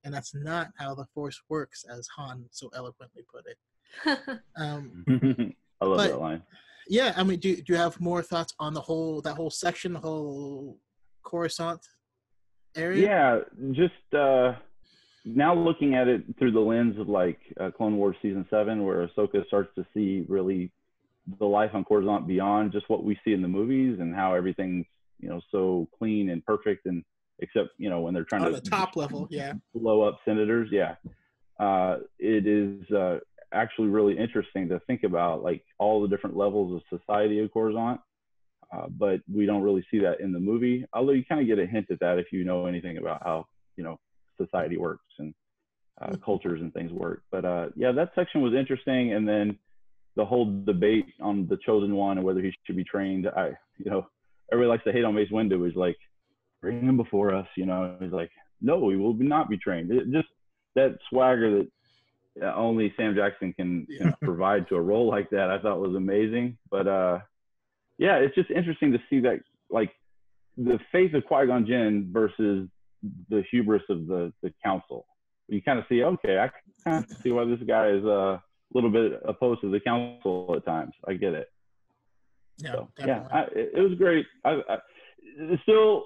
A: And that's not how the Force works, as Han so eloquently put it.
D: I love that line.
A: Yeah, I mean, do you have more thoughts on that whole section, the whole Coruscant area?
D: Yeah, just now looking at it through the lens of like Clone Wars Season 7, where Ahsoka starts to see really the life on Coruscant beyond just what we see in the movies and how everything's, so clean and perfect, and except, when they're trying
A: on
D: to
A: the top level,
D: blow up senators. Yeah. It is actually really interesting to think about, like, all the different levels of society of Coruscant. But we don't really see that in the movie, although you kind of get a hint at that if you know anything about how, society works and cultures and things work. But yeah, that section was interesting. And then the whole debate on the chosen one and whether he should be trained. Everybody likes to hate on Mace Windu. Is like, bring him before us. He's like, no, he will not be trained. Just that swagger that only Sam Jackson can provide to a role like that, I thought was amazing. But yeah, it's just interesting to see that, like, the faith of Qui-Gon Jinn versus the hubris of the council. You kind of see, okay, I kind of see why this guy is a little bit opposed to the council at times. I get it.
A: Yeah,
D: so, yeah, it was great. Still,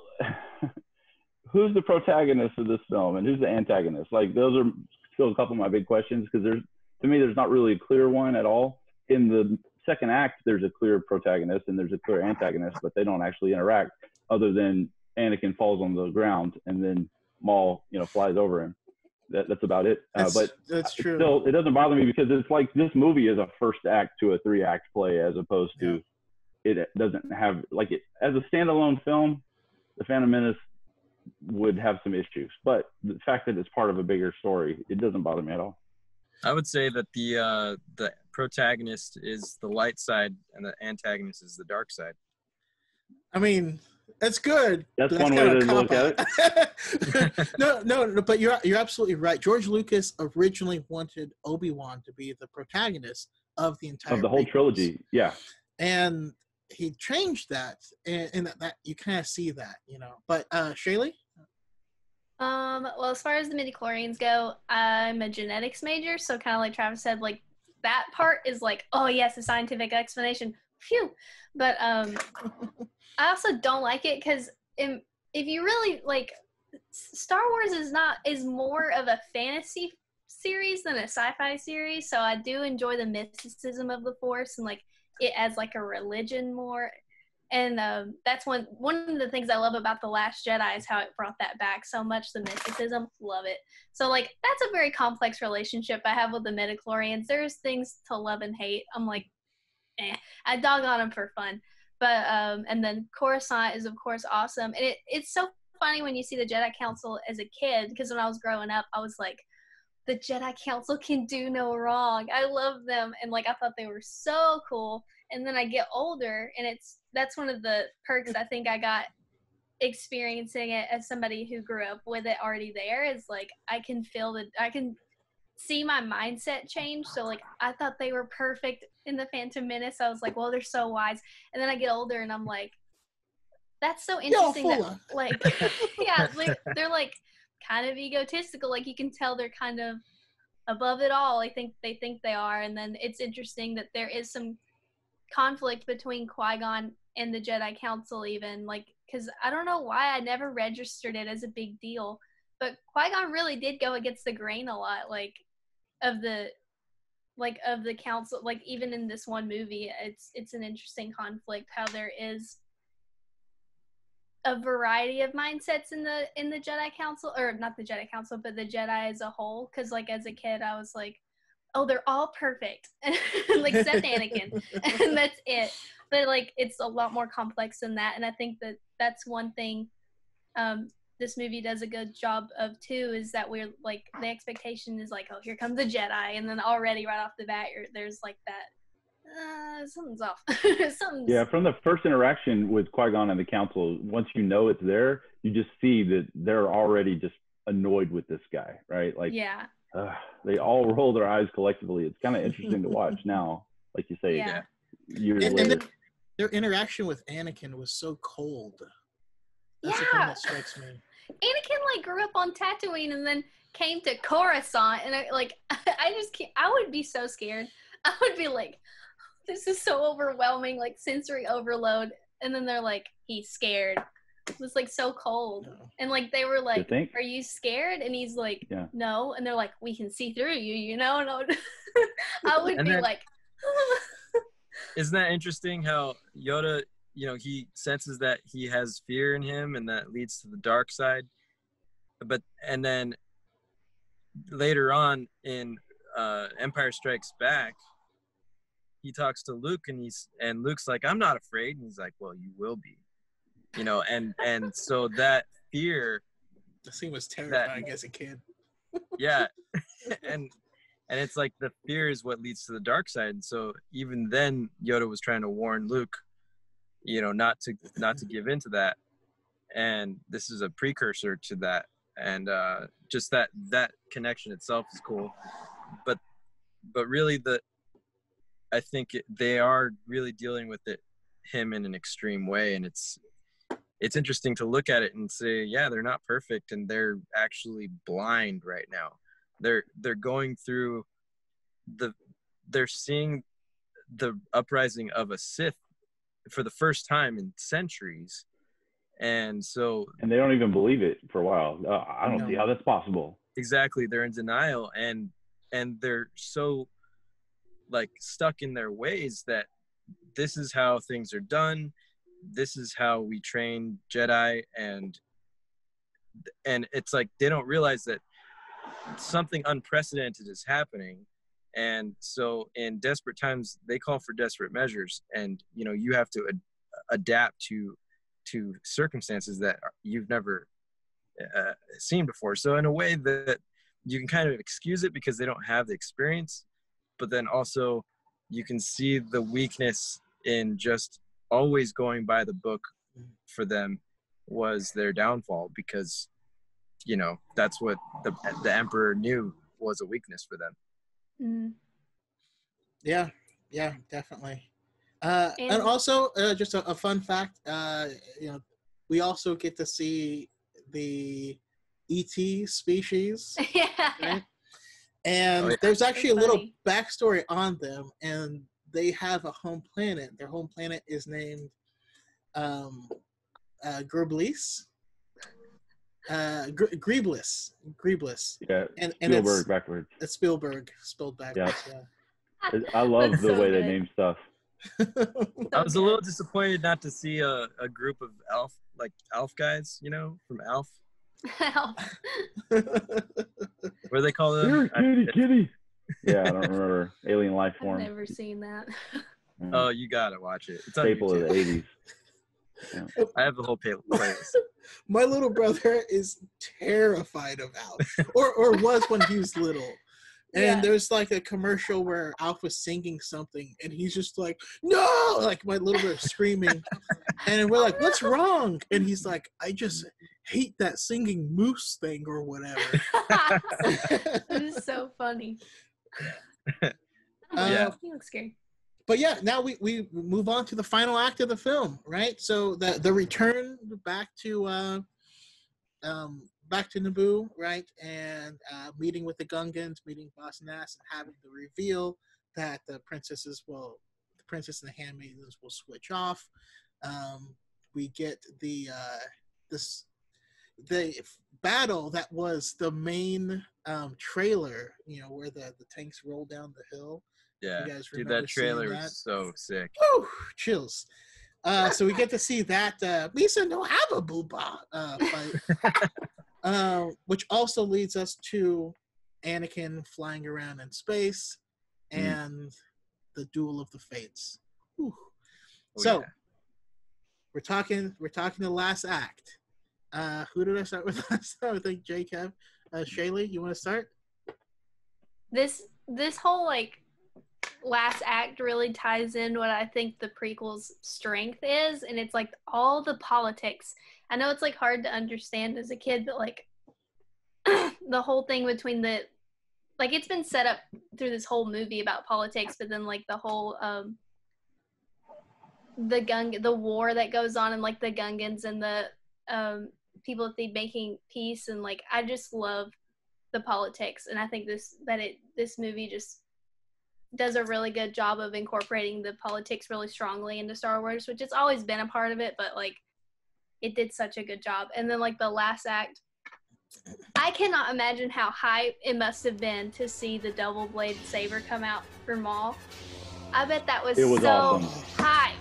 D: who's the protagonist of this film and who's the antagonist? Like, those are still a couple of my big questions, because there's not really a clear one at all. In the second act, there's a clear protagonist and there's a clear antagonist, but they don't actually interact other than Anakin falls on the ground and then Maul, flies over him. That's about it. But
A: that's true.
D: Still, it doesn't bother me because it's like this movie is a first act to a 3-act play as opposed to it doesn't have like it as a standalone film. The Phantom Menace would have some issues, but the fact that it's part of a bigger story, it doesn't bother me at all.
B: I would say that the protagonist is the light side and the antagonist is the dark side.
A: I mean, that's good.
D: That's one way to look at
A: it. No, but you're absolutely right. George Lucas originally wanted Obi-Wan to be the protagonist of the entire
D: whole trilogy. Yeah.
A: And he changed that, and that you kind of see that, But Shaylee?
C: Well, as far as the midichlorians go, I'm a genetics major, so kind of like Travis said, like that part is like, oh yes, a scientific explanation. Phew. But I also don't like it because if you really like, Star Wars is more of a fantasy series than a sci-fi series, so I do enjoy the mysticism of the Force and like it as like a religion more. And that's one of the things I love about The Last Jedi is how it brought that back so much, the mysticism. Love it. So, like, that's a very complex relationship I have with the midichlorians. There's things to love and hate. I'm like, I dog on them for fun. But, and then Coruscant is, of course, awesome. And it's so funny when you see the Jedi Council as a kid, because when I was growing up, I was like, the Jedi Council can do no wrong. I love them. And, like, I thought they were so cool. And then I get older, and that's one of the perks I think I got experiencing it as somebody who grew up with it already there is like I can see my mindset change. So like I thought they were perfect in the Phantom Menace. I was like, well, they're so wise. And then I get older and I'm like, that's so interesting that like yeah, like they're like kind of egotistical. Like you can tell they're kind of above it all. I think they are. And then it's interesting that there is some conflict between Qui-Gon and the Jedi Council even, like, because I don't know why I never registered it as a big deal, but Qui-Gon really did go against the grain a lot, like, of the council, like, even in this one movie, it's an interesting conflict how there is a variety of mindsets in the Jedi Council, or not the Jedi Council, but the Jedi as a whole, because, like, as a kid, I was like, oh, they're all perfect, like, except Anakin, and that's it. But, like, it's a lot more complex than that, and I think that that's one thing this movie does a good job of, too, is that we're, like, the expectation is, like, oh, here comes a Jedi, and then already right off the bat, there's, like, that, something's off.
D: Yeah, from the first interaction with Qui-Gon and the Council, once you know it's there, you just see that they're already just annoyed with this guy, right? Like,
C: yeah.
D: They all roll their eyes collectively. It's kind of interesting to watch now, like you say,
C: yeah.
D: years later.
A: Their interaction with Anakin was so cold. That's the thing that strikes me.
C: Anakin, like, grew up on Tatooine and then came to Coruscant, and I just can't. I would be so scared. I would be like, this is so overwhelming, like sensory overload. And then they're like, he's scared. It was like so cold. And like they were like, are you scared? And he's like, no. And they're like, we can see through you, you know? No. I would be like,
B: isn't that interesting how Yoda, he senses that he has fear in him and that leads to the dark side. And then later on in Empire Strikes Back, he talks to Luke and Luke's like, I'm not afraid. And he's like, well, you will be. And so that fear,
A: the scene was terrifying as a kid.
B: Yeah. and it's like the fear is what leads to the dark side. And so even then Yoda was trying to warn Luke, not to give into that. And this is a precursor to that. And just that connection itself is cool. But really I think they are really dealing with him in an extreme way. And it's interesting to look at it and say, yeah, they're not perfect and they're actually blind right now. They're going through they're seeing the uprising of a Sith for the first time in centuries. And
D: they don't even believe it for a while. I don't see how that's possible.
B: Exactly. They're in denial and they're so like stuck in their ways that this is how things are done. This is how we train Jedi, and it's like they don't realize that something unprecedented is happening. And so in desperate times, they call for desperate measures, and you have to adapt to circumstances that you've never seen before. So in a way that you can kind of excuse it because they don't have the experience, but then also you can see the weakness in just always going by the book for them was their downfall, because that's what the emperor knew was a weakness for them.
C: Mm.
A: Yeah, definitely. And also, just a fun fact, we also get to see the ET species,
C: Yeah.
A: right? And
B: Oh, yeah.
A: there's actually a
C: That's
A: little
C: funny.
A: backstory on them, and they have a home planet. Their home planet is named Griblis. Griblis.
D: Yeah,
A: And
D: Spielberg
A: it's
D: backwards.
A: Spielberg spelled backwards. Yeah.
D: I love
C: That's
D: the
C: so
D: way they
C: good.
D: name stuff.
B: I was a little disappointed not to see a group of elf guys, from Alf. What do they call them?
D: Here, kitty. Yeah, I don't remember. Alien life
C: I've
D: form.
C: never seen that.
B: Oh, you gotta watch it. It's on
D: Staple of
B: YouTube.
D: the 80s. Yeah.
B: I have the whole playlist.
A: My little brother is terrified of Alf, or was when he was little. And
C: Yeah.
A: there's like a commercial where Alf was singing something, and he's just like, "No!" Like my little brother screaming, and we're like, "What's wrong?" And he's like, "I just hate that singing moose thing or whatever."
C: It is so funny.
B: Yeah.
C: He looks scary.
A: But yeah, now we move on to the final act of the film, right? So the return back to Naboo, right? And meeting with the Gungans, meeting Boss Nass, and having the reveal that the princess and the handmaidens will switch off. We get the battle that was the main trailer, where the tanks roll down the hill.
B: Yeah,
A: You guys
B: dude,
A: remember
B: that trailer
A: seeing that?
B: was so sick.
A: Woo, chills. So we get to see that Misa no have a booba fight, which also leads us to Anakin flying around in space and the duel of the fates. Whew.
B: Oh,
A: So
B: yeah.
A: we're talking the last act. Who did I start with last time? I think Jacob. Shaylee, you want to start?
C: This whole last act really ties in what I think the prequel's strength is, and it's all the politics. I know it's hard to understand as a kid, but the whole thing between it's been set up through this whole movie about politics, but then the whole the war that goes on, and the Gungans and the people that they making peace, and I just love the politics, and I think this movie just does a really good job of incorporating the politics really strongly into Star Wars, which it's always been a part of it, but it did such a good job. And then the last act, I cannot imagine how hype it must have been to see the double blade saber come out for Maul. I bet that was
D: It was
C: so
D: awesome.
C: hype.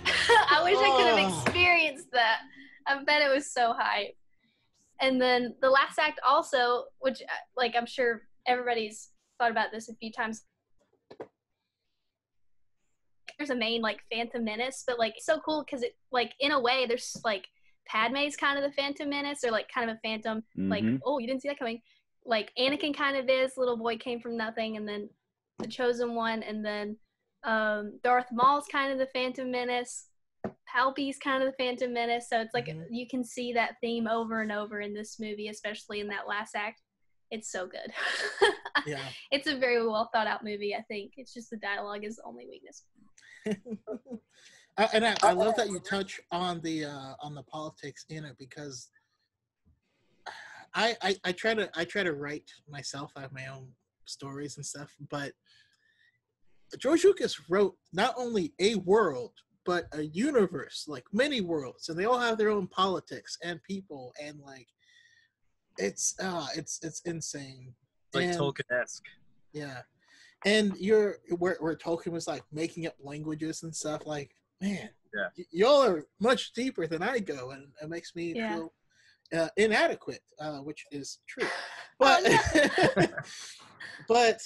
C: I wish I could have experienced that. I bet it was so hype. And then the last act also, which I'm sure everybody's thought about this a few times. There's a main Phantom Menace, but it's so cool because it in a way there's Padme's kind of the Phantom Menace, or kind of a phantom, oh, you didn't see that coming. Anakin kind of is, little boy came from nothing, and then the chosen one, and then Darth Maul's kind of the Phantom Menace. Palpy's kind of the Phantom Menace, so it's you can see that theme over and over in this movie, especially in that last act. It's so good.
A: Yeah.
C: It's a very well thought out movie, I think. It's just the dialogue is the only weakness.
A: And I love that you touch on the politics in it, because I try to write myself. I have my own stories and stuff, but George Lucas wrote not only a world but a universe, many worlds, and they all have their own politics and people, and it's insane.
B: Tolkien-esque.
A: Yeah. And where Tolkien was making up languages and stuff, man,
B: Yeah.
A: y'all are much deeper than I go, and it makes me feel inadequate, which is true. But but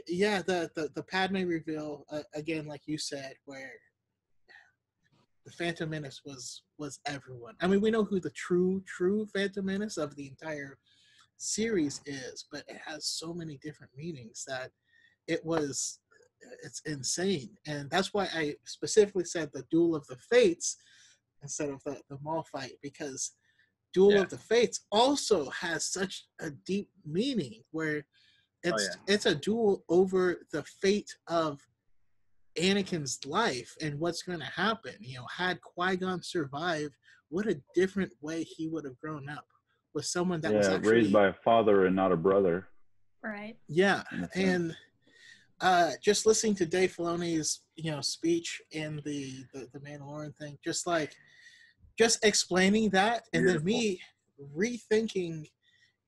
A: yeah, the Padme reveal again, like you said, where the Phantom Menace was everyone. I mean, we know who the true Phantom Menace of the entire series is, but it has so many different meanings that it's insane. And that's why I specifically said the Duel of the Fates instead of the mall fight, because Duel of the Fates also has such a deep meaning where it's a duel over the fate of Anakin's life and what's going to happen. You know, had Qui-Gon survived, what a different way he would have grown up with someone that was actually
D: raised by a father and not a brother.
C: Right.
A: Yeah, and just listening to Dave Filoni's speech in the Mandalorian thing, just explaining that, and then me rethinking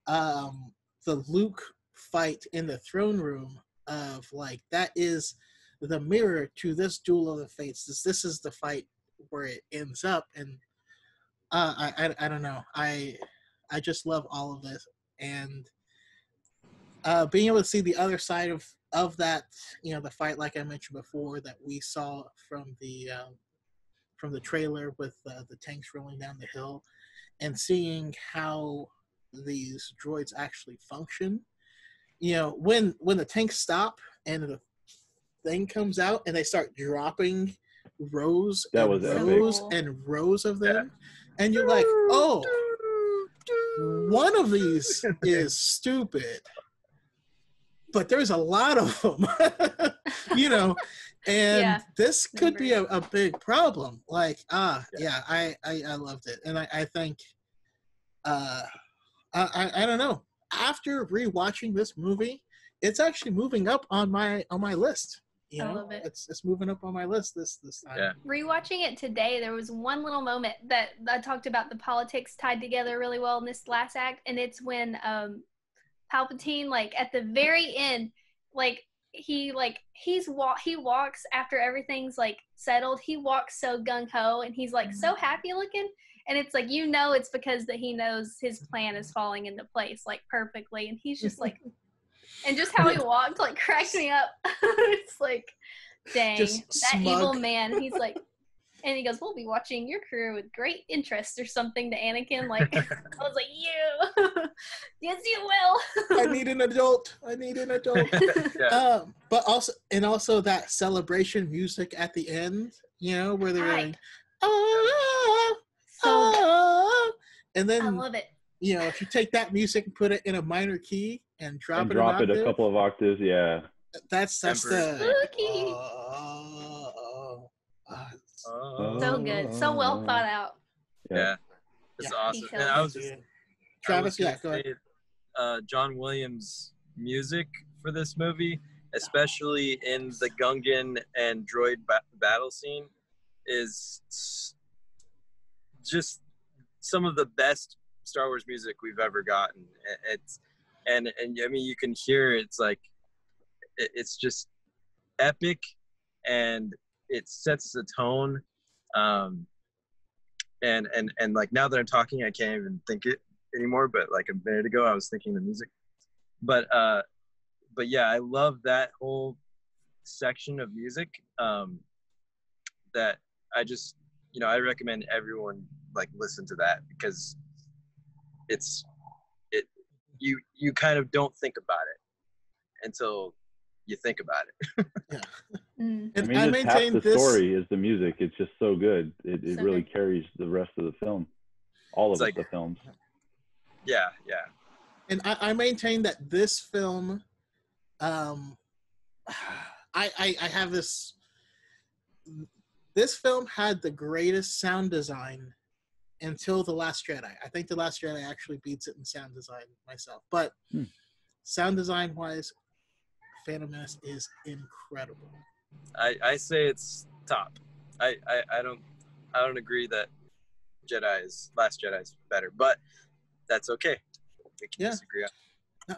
A: the Luke fight in the throne room of like that is the mirror to this Duel of the Fates. This is the fight where it ends up, and I don't know. I just love all of this, and being able to see the other side of that, the fight, like I mentioned before, that we saw from the trailer with the tanks rolling down the hill, and seeing how these droids actually function. When the tanks stop and the thing comes out and they start dropping rows
D: That
A: and
D: was
A: rows
C: epic.
A: and rows of them, and you're like, oh, one of these is stupid, but there's a lot of them, and this could be a big problem. Like, I loved it. And I think, I don't know, after rewatching this movie, it's actually moving up on my list.
C: I love it.
A: It's moving up on my list this time.
B: Yeah.
C: Rewatching it today, there was one little moment that I talked about the politics tied together really well in this last act, and it's when Palpatine, like at the very end, like he walks after everything's like settled. He walks so gung ho, and he's like so happy looking, and it's like it's because that he knows his plan is falling into place like perfectly, and he's just like. And just how he walked, like, cracked me up. It's like, dang,
A: just
C: that
A: smug.
C: evil man. He's like, and he goes, "We'll be watching your career with great interest," or something to Anakin. Like, I was like, "You, yes, you will."
A: I need an adult.
B: Yeah.
A: But also that celebration music at the end, where they're like, and then
C: I love it.
A: If you take that music and put it in a minor key and drop it
D: a couple of octaves,
A: that's the
C: Spooky. So good, so well thought out.
B: Yeah, it's awesome. And I was just
A: Travis, go ahead.
B: John Williams' music for this movie, especially in the Gungan and droid battle scene, is just some of the best Star Wars music we've ever gotten. It's and I mean, you can hear it's like it's just epic, and it sets the tone. And like now that I'm talking, I can't even think it anymore. But like a minute ago, I was thinking the music. But yeah, I love that whole section of music. That I just I recommend everyone like listen to that, because you kind of don't think about it until you think about it.
A: Yeah.
C: Mm.
A: And
D: I mean, half the story is the music. It's just so good. It
C: So
D: really
C: good.
D: carries the rest of the film. All of
B: It's
D: the films.
B: Yeah.
A: And I maintain that this film, I have this. This film had the greatest sound design until The Last Jedi. I think The Last Jedi actually beats it in sound design myself. But sound design wise, Phantom Menace is incredible.
B: I say it's top. I don't agree that Last Jedi is better, but that's okay. We can disagree on.
A: No,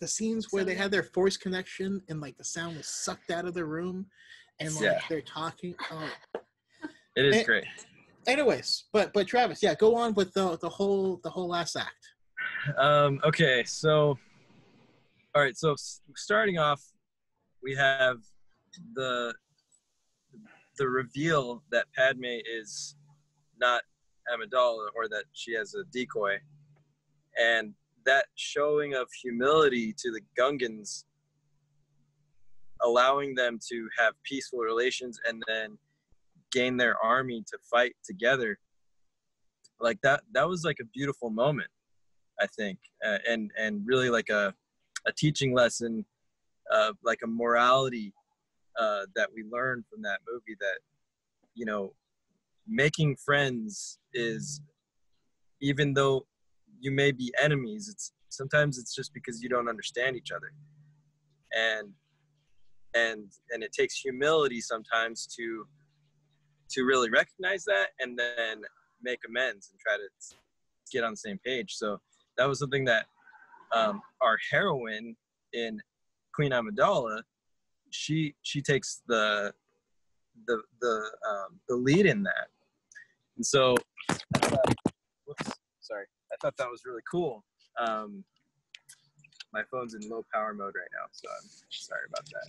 A: the scenes where they had their force connection and like the sound was sucked out of the room, and like
B: Yeah.
A: they're talking. Oh,
B: It is
A: And-
B: great.
A: anyways, but Travis, yeah, go on with the whole last act.
B: Okay, so all right, so starting off, we have the reveal that Padme is not Amidala, or that she has a decoy, and that showing of humility to the Gungans, allowing them to have peaceful relations and then gain their army to fight together, like that was like a beautiful moment, I think, and really like a teaching lesson, like a morality that we learned from that movie, that, you know, making friends is, even though you may be enemies, it's sometimes it's just because you don't understand each other, and it takes humility sometimes to really recognize that and then make amends and try to get on the same page. So that was something that our heroine in Queen Amidala, she takes the lead in that. And so I thought, I thought that was really cool. My phone's in low power mode right now, so I'm sorry about that.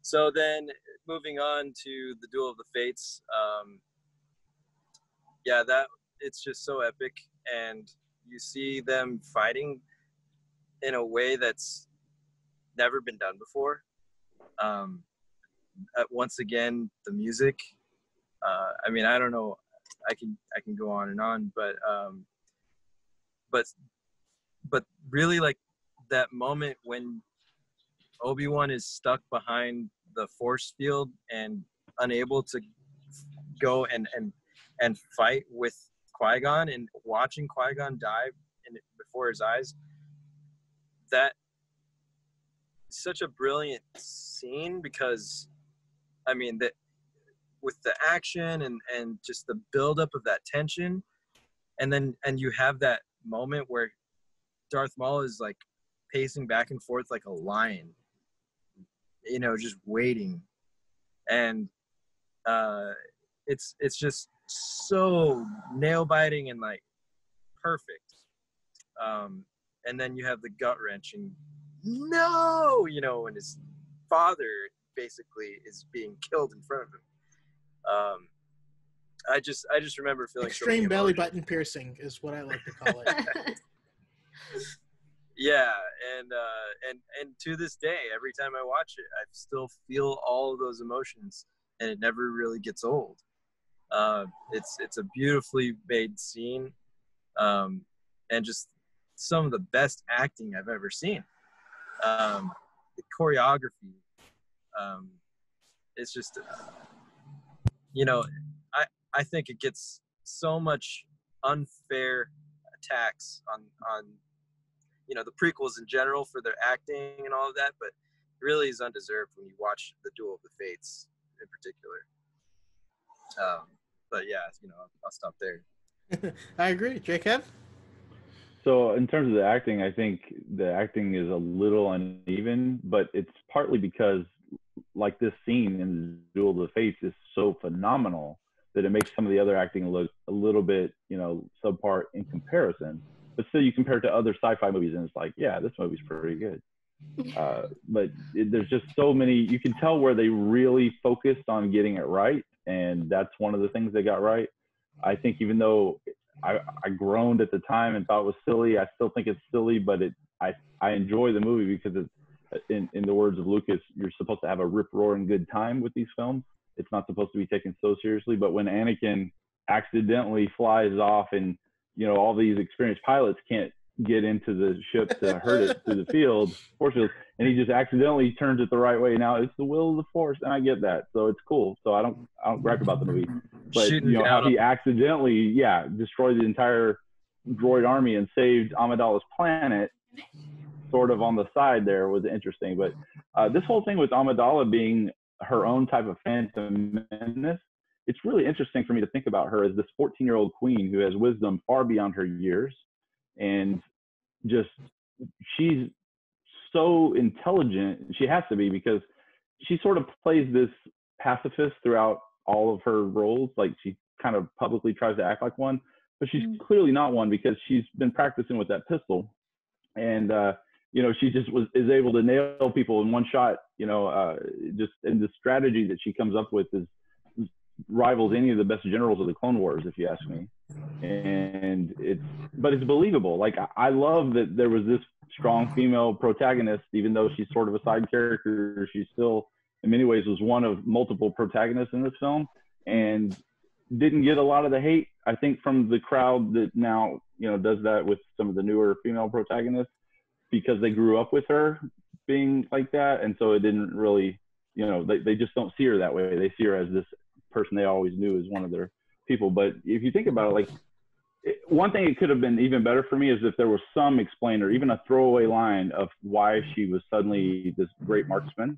B: So then moving on to the Duel of the Fates, yeah, that it's just so epic, and you see them fighting in a way that's never been done before. Once again, the music. I mean, I don't know. I can go on and on, but really, like that moment when Obi-Wan is stuck behind the force field and unable to go and fight with Qui-Gon, and watching Qui-Gon die before his eyes. That is such a brilliant scene, because I mean that with the action and just the buildup of that tension, and you have that moment where Darth Maul is like pacing back and forth like a lion, you know, just waiting, and it's just so nail biting and like perfect. And then you have the gut wrenching, no, you know, when his father basically is being killed in front of him. I just remember feeling
A: Extreme
B: so
A: belly button piercing is what I like to call it.
B: Yeah, and to this day, every time I watch it, I still feel all of those emotions, and it never really gets old. It's a beautifully made scene, and just some of the best acting I've ever seen. The choreography, it's just, you know, I think it gets so much unfair attacks on you know, the prequels in general for their acting and all of that, but it really is undeserved when you watch the Duel of the Fates in particular. But yeah, you know, I'll stop there.
A: I agree. Jacob?
D: So in terms of the acting, I think the acting is a little uneven, but it's partly because like this scene in Duel of the Fates is so phenomenal that it makes some of the other acting look a little bit, you know, subpar in comparison. But still, you compare it to other sci-fi movies, and it's like, yeah, this movie's pretty good. But there's just so many. You can tell where they really focused on getting it right, and that's one of the things they got right. I think even though I groaned at the time and thought it was silly, I still think it's silly, but I enjoy the movie because it's, in the words of Lucas, you're supposed to have a rip-roaring good time with these films. It's not supposed to be taken so seriously. But when Anakin accidentally flies off and, you know, all these experienced pilots can't get into the ship to hurt it through the force field, and he just accidentally turns it the right way. Now it's the will of the Force, and I get that, so it's cool. So I don't gripe about the movie, but you know how he accidentally, destroyed the entire droid army and saved Amidala's planet, sort of on the side there, was interesting. But this whole thing with Amidala being her own type of Phantom Menace, it's really interesting for me to think about her as this 14-year-old queen who has wisdom far beyond her years, and just she's so intelligent. She has to be, because she sort of plays this pacifist throughout all of her roles. Like, she kind of publicly tries to act like one, but she's clearly not one, because she's been practicing with that pistol. And, she just is able to nail people in one shot, just, and the strategy that she comes up with rivals any of the best generals of the Clone Wars, if you ask me. And it's believable. Like, I love that there was this strong female protagonist, even though she's sort of a side character. She still, in many ways, was one of multiple protagonists in this film, and didn't get a lot of the hate, I think, from the crowd that now, does that with some of the newer female protagonists, because they grew up with her being like that. And so it didn't really, they just don't see her that way. They see her as this person they always knew as one of their people. But if you think about it, like, one thing it could have been even better for me is if there was some explainer, even a throwaway line of why she was suddenly this great markswoman,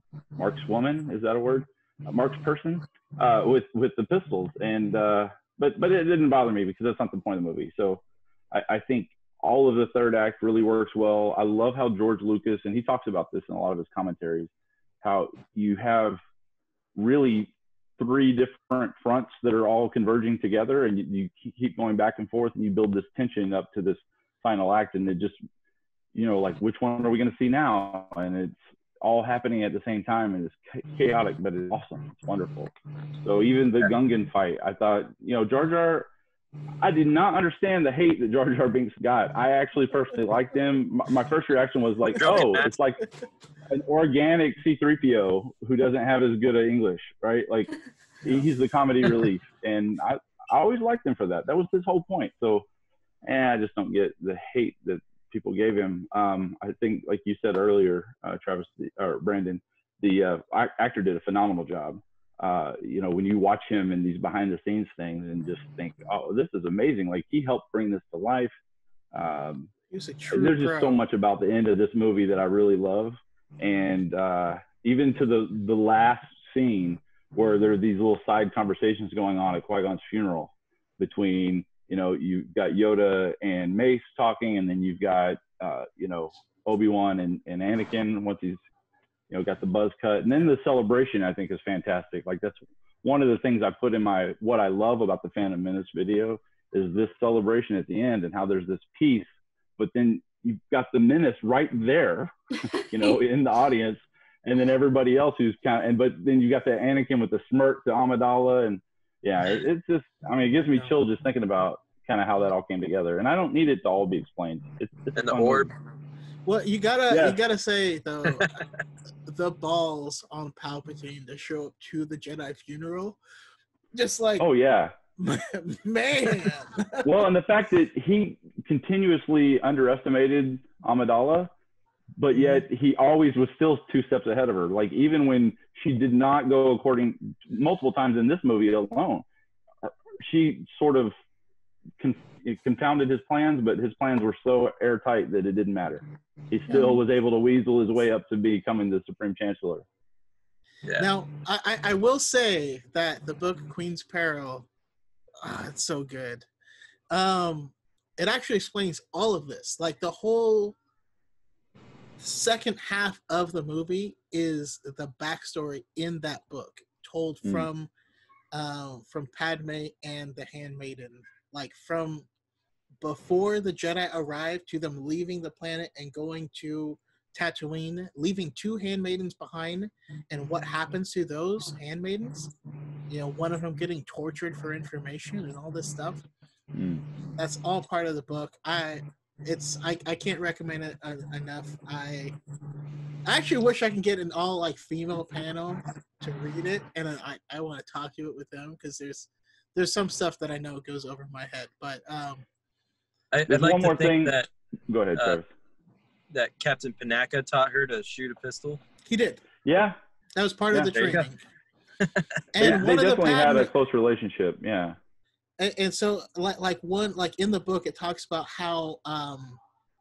D: is that a word? A marksperson, with the pistols. And but it didn't bother me, because that's not the point of the movie. So I think all of the third act really works well. I love how George Lucas, and he talks about this in a lot of his commentaries, how you have really 3 different fronts that are all converging together, and you keep going back and forth, and you build this tension up to this final act, and it just, like, which one are we going to see now? And it's all happening at the same time, and it's chaotic, but it's awesome. It's wonderful. So even the Gungan fight, I thought, Jar Jar, I did not understand the hate that Jar Jar Binks got. I actually personally liked him. My first reaction was like, oh, it's like an organic C-3PO who doesn't have as good an English, right? Like, he's the comedy relief. And I always liked him for that. That was his whole point. So, I just don't get the hate that people gave him. I think, like you said earlier, Travis, or Brandon, the actor did a phenomenal job. When you watch him in these behind the scenes things and just think, oh, this is amazing. Like, he helped bring this to life.
A: He's a true
D: There's just
A: pro.
D: so much about the end of this movie that I really love. And even to the last scene where there are these little side conversations going on at Qui-Gon's funeral between, you've got Yoda and Mace talking, and then you've got, Obi-Wan and Anakin once he's, got the buzz cut. And then the celebration, I think, is fantastic. Like, that's one of the things I put in what I love about the Phantom Menace video, is this celebration at the end, and how there's this peace, but then you've got the menace right there, in the audience, and then everybody else who's but then you got the Anakin with the smirk to Amidala, and it's just, it gives me chills just thinking about kind of how that all came together. And I don't need it to all be explained. It's
B: and the orb.
D: movie.
A: Well, you gotta say though, the balls on Palpatine to show up to the Jedi funeral, just like,
D: oh yeah,
A: man.
D: Well, and the fact that he continuously underestimated Amidala, but yet he always was still 2 steps ahead of her. Like, even when she did not go according, multiple times in this movie alone, she sort of confounded his plans, but his plans were so airtight that it didn't matter. He still was able to weasel his way up to becoming the Supreme Chancellor.
B: Yeah.
A: Now, I will say that the book Queen's Peril, it's so good. It actually explains all of this. Like, the whole second half of the movie is the backstory in that book, told from Padme and the Handmaiden, like from before the Jedi arrived to them leaving the planet and going to Tatooine, leaving 2 handmaidens behind, and what happens to those handmaidens. One of them getting tortured for information and all this stuff. That's all part of the book. I can't recommend it enough. I actually wish I can get an all like female panel to read it, and I want to talk to it with them, because there's some stuff that I know goes over my head. But
B: I'd like
D: one
B: to
D: more
B: think
D: thing.
B: that
D: Go ahead, Travis.
B: that Captain Panaka taught her to shoot a pistol.
A: he did.
D: Yeah,
A: That was part of the
B: there you go.
A: training.
D: they
A: And one of the
D: definitely had a
A: Padme,
D: close relationship. Yeah.
A: and so like in the book it talks about how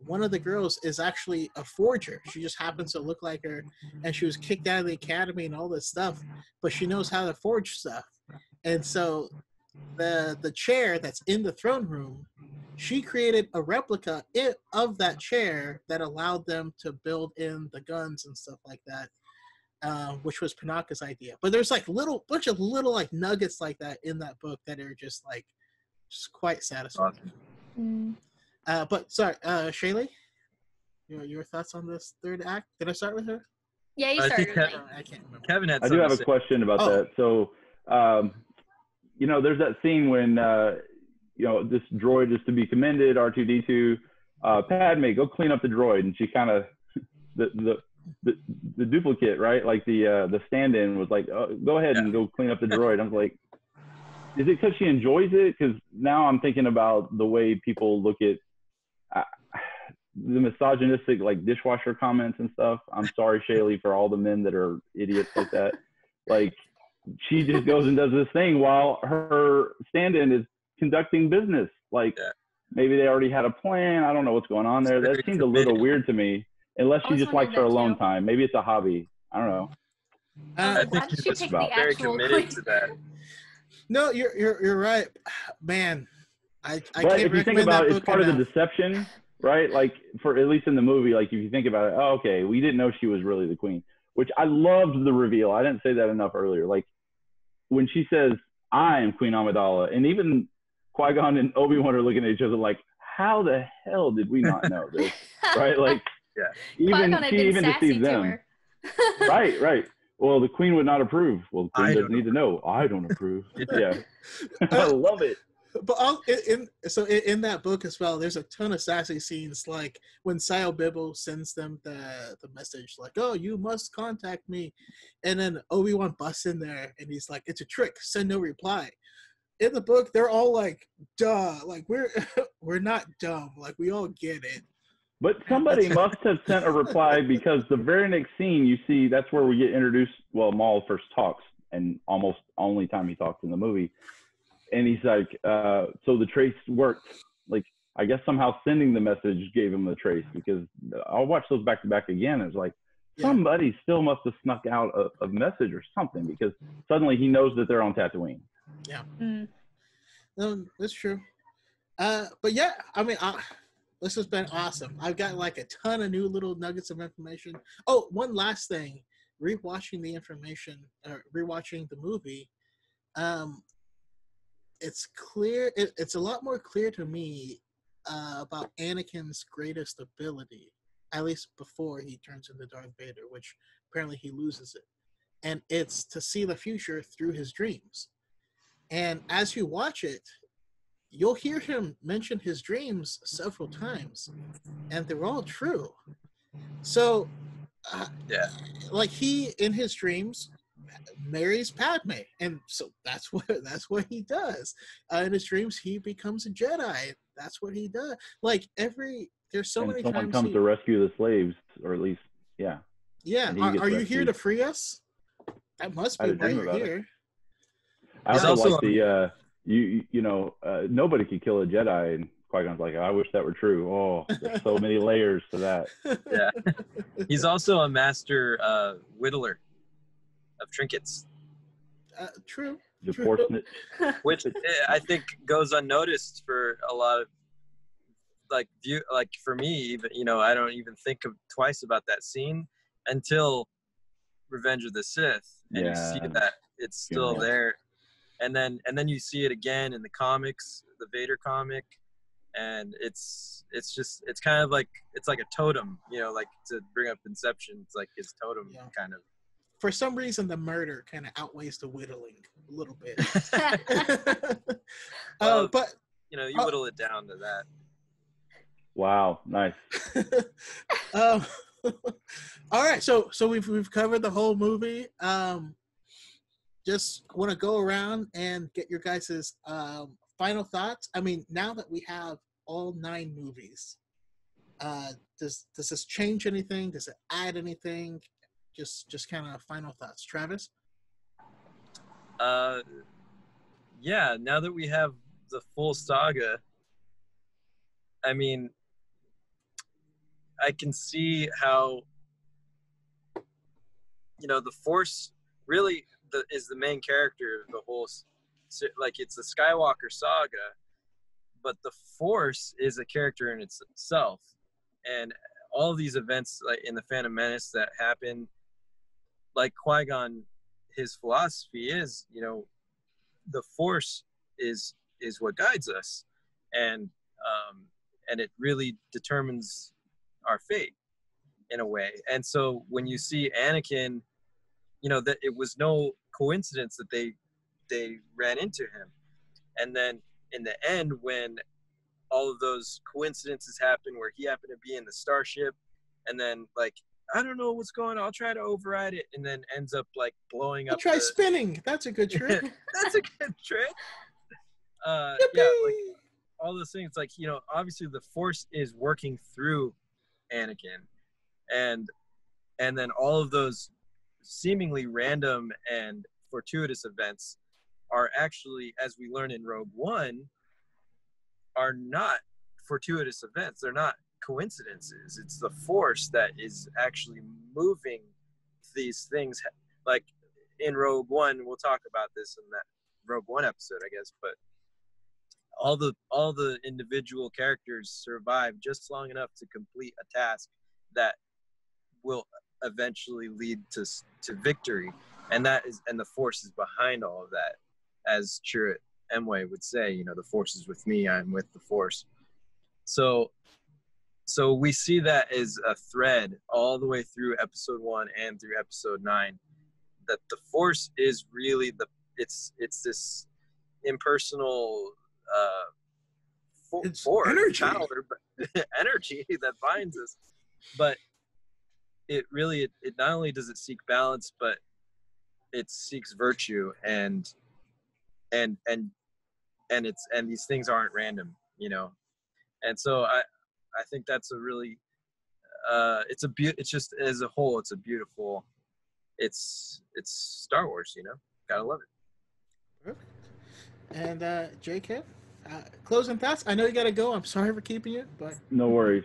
A: one of the girls is actually a forger. She just happens to look like her, and she was kicked out of the academy and all this stuff, but she knows how to forge stuff. And so the chair that's in the throne room, she created a replica of that chair that allowed them to build in the guns and stuff like that, which was Panaka's idea. But there's like bunch of little like nuggets like that in that book that are just quite satisfying.
C: Mm.
A: But sorry, Shaylee, your thoughts on this third act? Did I start with her?
C: Yeah, you
B: I
C: started
B: think
C: with me.
A: I can't remember.
B: Kevin had
D: I
B: something
D: do have
B: to
D: a
B: say.
D: question about
A: Oh.
D: that. So, there's that scene when, this droid is to be commended, R2D2, Padme, go clean up the droid. And she kind of, the duplicate, right? Like the stand-in was like, oh, go ahead and go clean up the droid. I was like, is it because she enjoys it? Because now I'm thinking about the way people look at the misogynistic like dishwasher comments and stuff. I'm sorry, Shaylee, for all the men that are idiots like that. Like, she just goes and does this thing while her stand-in is conducting business. Like, maybe they already had a plan. I don't know what's going on there. That seemed a little weird to me. Unless she just likes her alone time. Maybe it's a hobby. I don't know.
B: I
C: Why
B: think
C: did
B: she
C: she
B: was
C: pick the
B: very
C: actual
B: committed
C: queen?
B: to that.
A: No, you're right, man. I
D: But
A: can't
D: if you think
A: recommend
D: about
A: that
D: it,
A: book
D: it's part
A: enough.
D: of the deception, right? Like, for at least in the movie, like if you think about it, oh, okay, we didn't know she was really the queen, which I loved the reveal. I didn't say that enough earlier. Like when she says, "I am Queen Amidala," and even Qui-Gon and Obi-Wan are looking at each other like, how the hell did we not know this? Right? Like, even
C: Qui-Gon had
D: she
C: been
D: even
C: sassy
D: deceives
C: to
D: them.
C: her.
D: Right. Well, the queen would not approve. Well, the queen
B: I
D: doesn't
B: don't
D: need to know. I don't approve. Yeah. I love it.
A: But in that book as well, there's a ton of sassy scenes, like when Sio Bibble sends them the message, like, "Oh, you must contact me," and then Obi-Wan busts in there and he's like, "It's a trick. Send no reply." In the book, they're all like, "Duh!" Like we're not dumb. Like we all get it.
D: But somebody must have sent a reply, because the very next scene you see, that's where we get introduced. Well, Maul first talks, and almost only time he talks in the movie. And he's like, so the trace worked. Like, I guess somehow sending the message gave him the trace, because I'll watch those back to back again. It's like, somebody still must have snuck out a message or something, because suddenly he knows that they're on Tatooine.
A: Yeah.
C: Mm.
A: That's true. But yeah, I mean, this has been awesome. I've got like a ton of new little nuggets of information. Oh, one last thing. Rewatching the information, rewatching the movie, it's clear. It's a lot more clear to me about Anakin's greatest ability, at least before he turns into Darth Vader, which apparently he loses it. And it's to see the future through his dreams. And as you watch it, you'll hear him mention his dreams several times, and they're all true. So, like he in his dreams marries Padme, and so that's what he does. In his dreams, he becomes a Jedi. That's what he does. Like there's so many
D: someone
A: times
D: comes to rescue the slaves, or at least, yeah.
A: Yeah, are you here to free us? That must be why you're here.
D: I also like the nobody could kill a Jedi, and Qui-Gon's like, I wish that were true. Oh, there's so many layers to that.
B: Yeah. He's also a master whittler of trinkets.
A: True.
B: Which I think goes unnoticed for a lot of for me, even, I don't even think twice about that scene until Revenge of the Sith, and you see that it's still there. And then you see it again in the comics, the Vader comic, and it's kind of like, it's like a totem, like to bring up Inception. It's like his totem kind of.
A: For some reason, the murder kind of outweighs the whittling a little bit. But
B: you whittle it down to that.
D: Wow, nice.
A: All right, so we've covered the whole movie. Just want to go around and get your guys' final thoughts. I mean, now that we have all 9 movies, does this change anything? Does it add anything? Just kind of final thoughts. Travis?
B: Yeah, now that we have the full saga, I mean, I can see how, the Force really is the main character of the whole, like, it's the Skywalker saga, but the Force is a character in itself, and all these events like in the Phantom Menace that happen, like Qui-Gon, his philosophy is, the Force is what guides us, and it really determines our fate in a way. And so when you see Anakin, that it was no coincidence that they ran into him. And then in the end, when all of those coincidences happen, where he happened to be in the starship, and then like, I don't know what's going on, I'll try to override it, and then ends up like blowing
A: I'll
B: up.
A: try spinning. That's a good trick.
B: That's a good trick. Yeah, like all those things, like, obviously the Force is working through Anakin, and then all of those seemingly random and fortuitous events are actually, as we learn in Rogue One, are not fortuitous events. They're not coincidences. It's the Force that is actually moving these things. Like in Rogue One, we'll talk about this in that Rogue One episode, I guess, but all the individual characters survive just long enough to complete a task that will eventually lead to victory, and the Force is behind all of that, as Chirrut Emwe would say. The Force is with me, I'm with the Force. So we see that as a thread all the way through episode 1 and through episode 9, that the Force is really it's this impersonal force,
A: energy.
B: power, energy that binds us. But it really, it not only does it seek balance, but it seeks virtue, and these things aren't random, And so I think that's a really it's just, as a whole, it's a beautiful, it's Star Wars, gotta love it.
A: Perfect. And JK, closing thoughts. I know you gotta go. I'm sorry for keeping you, but
D: no worries.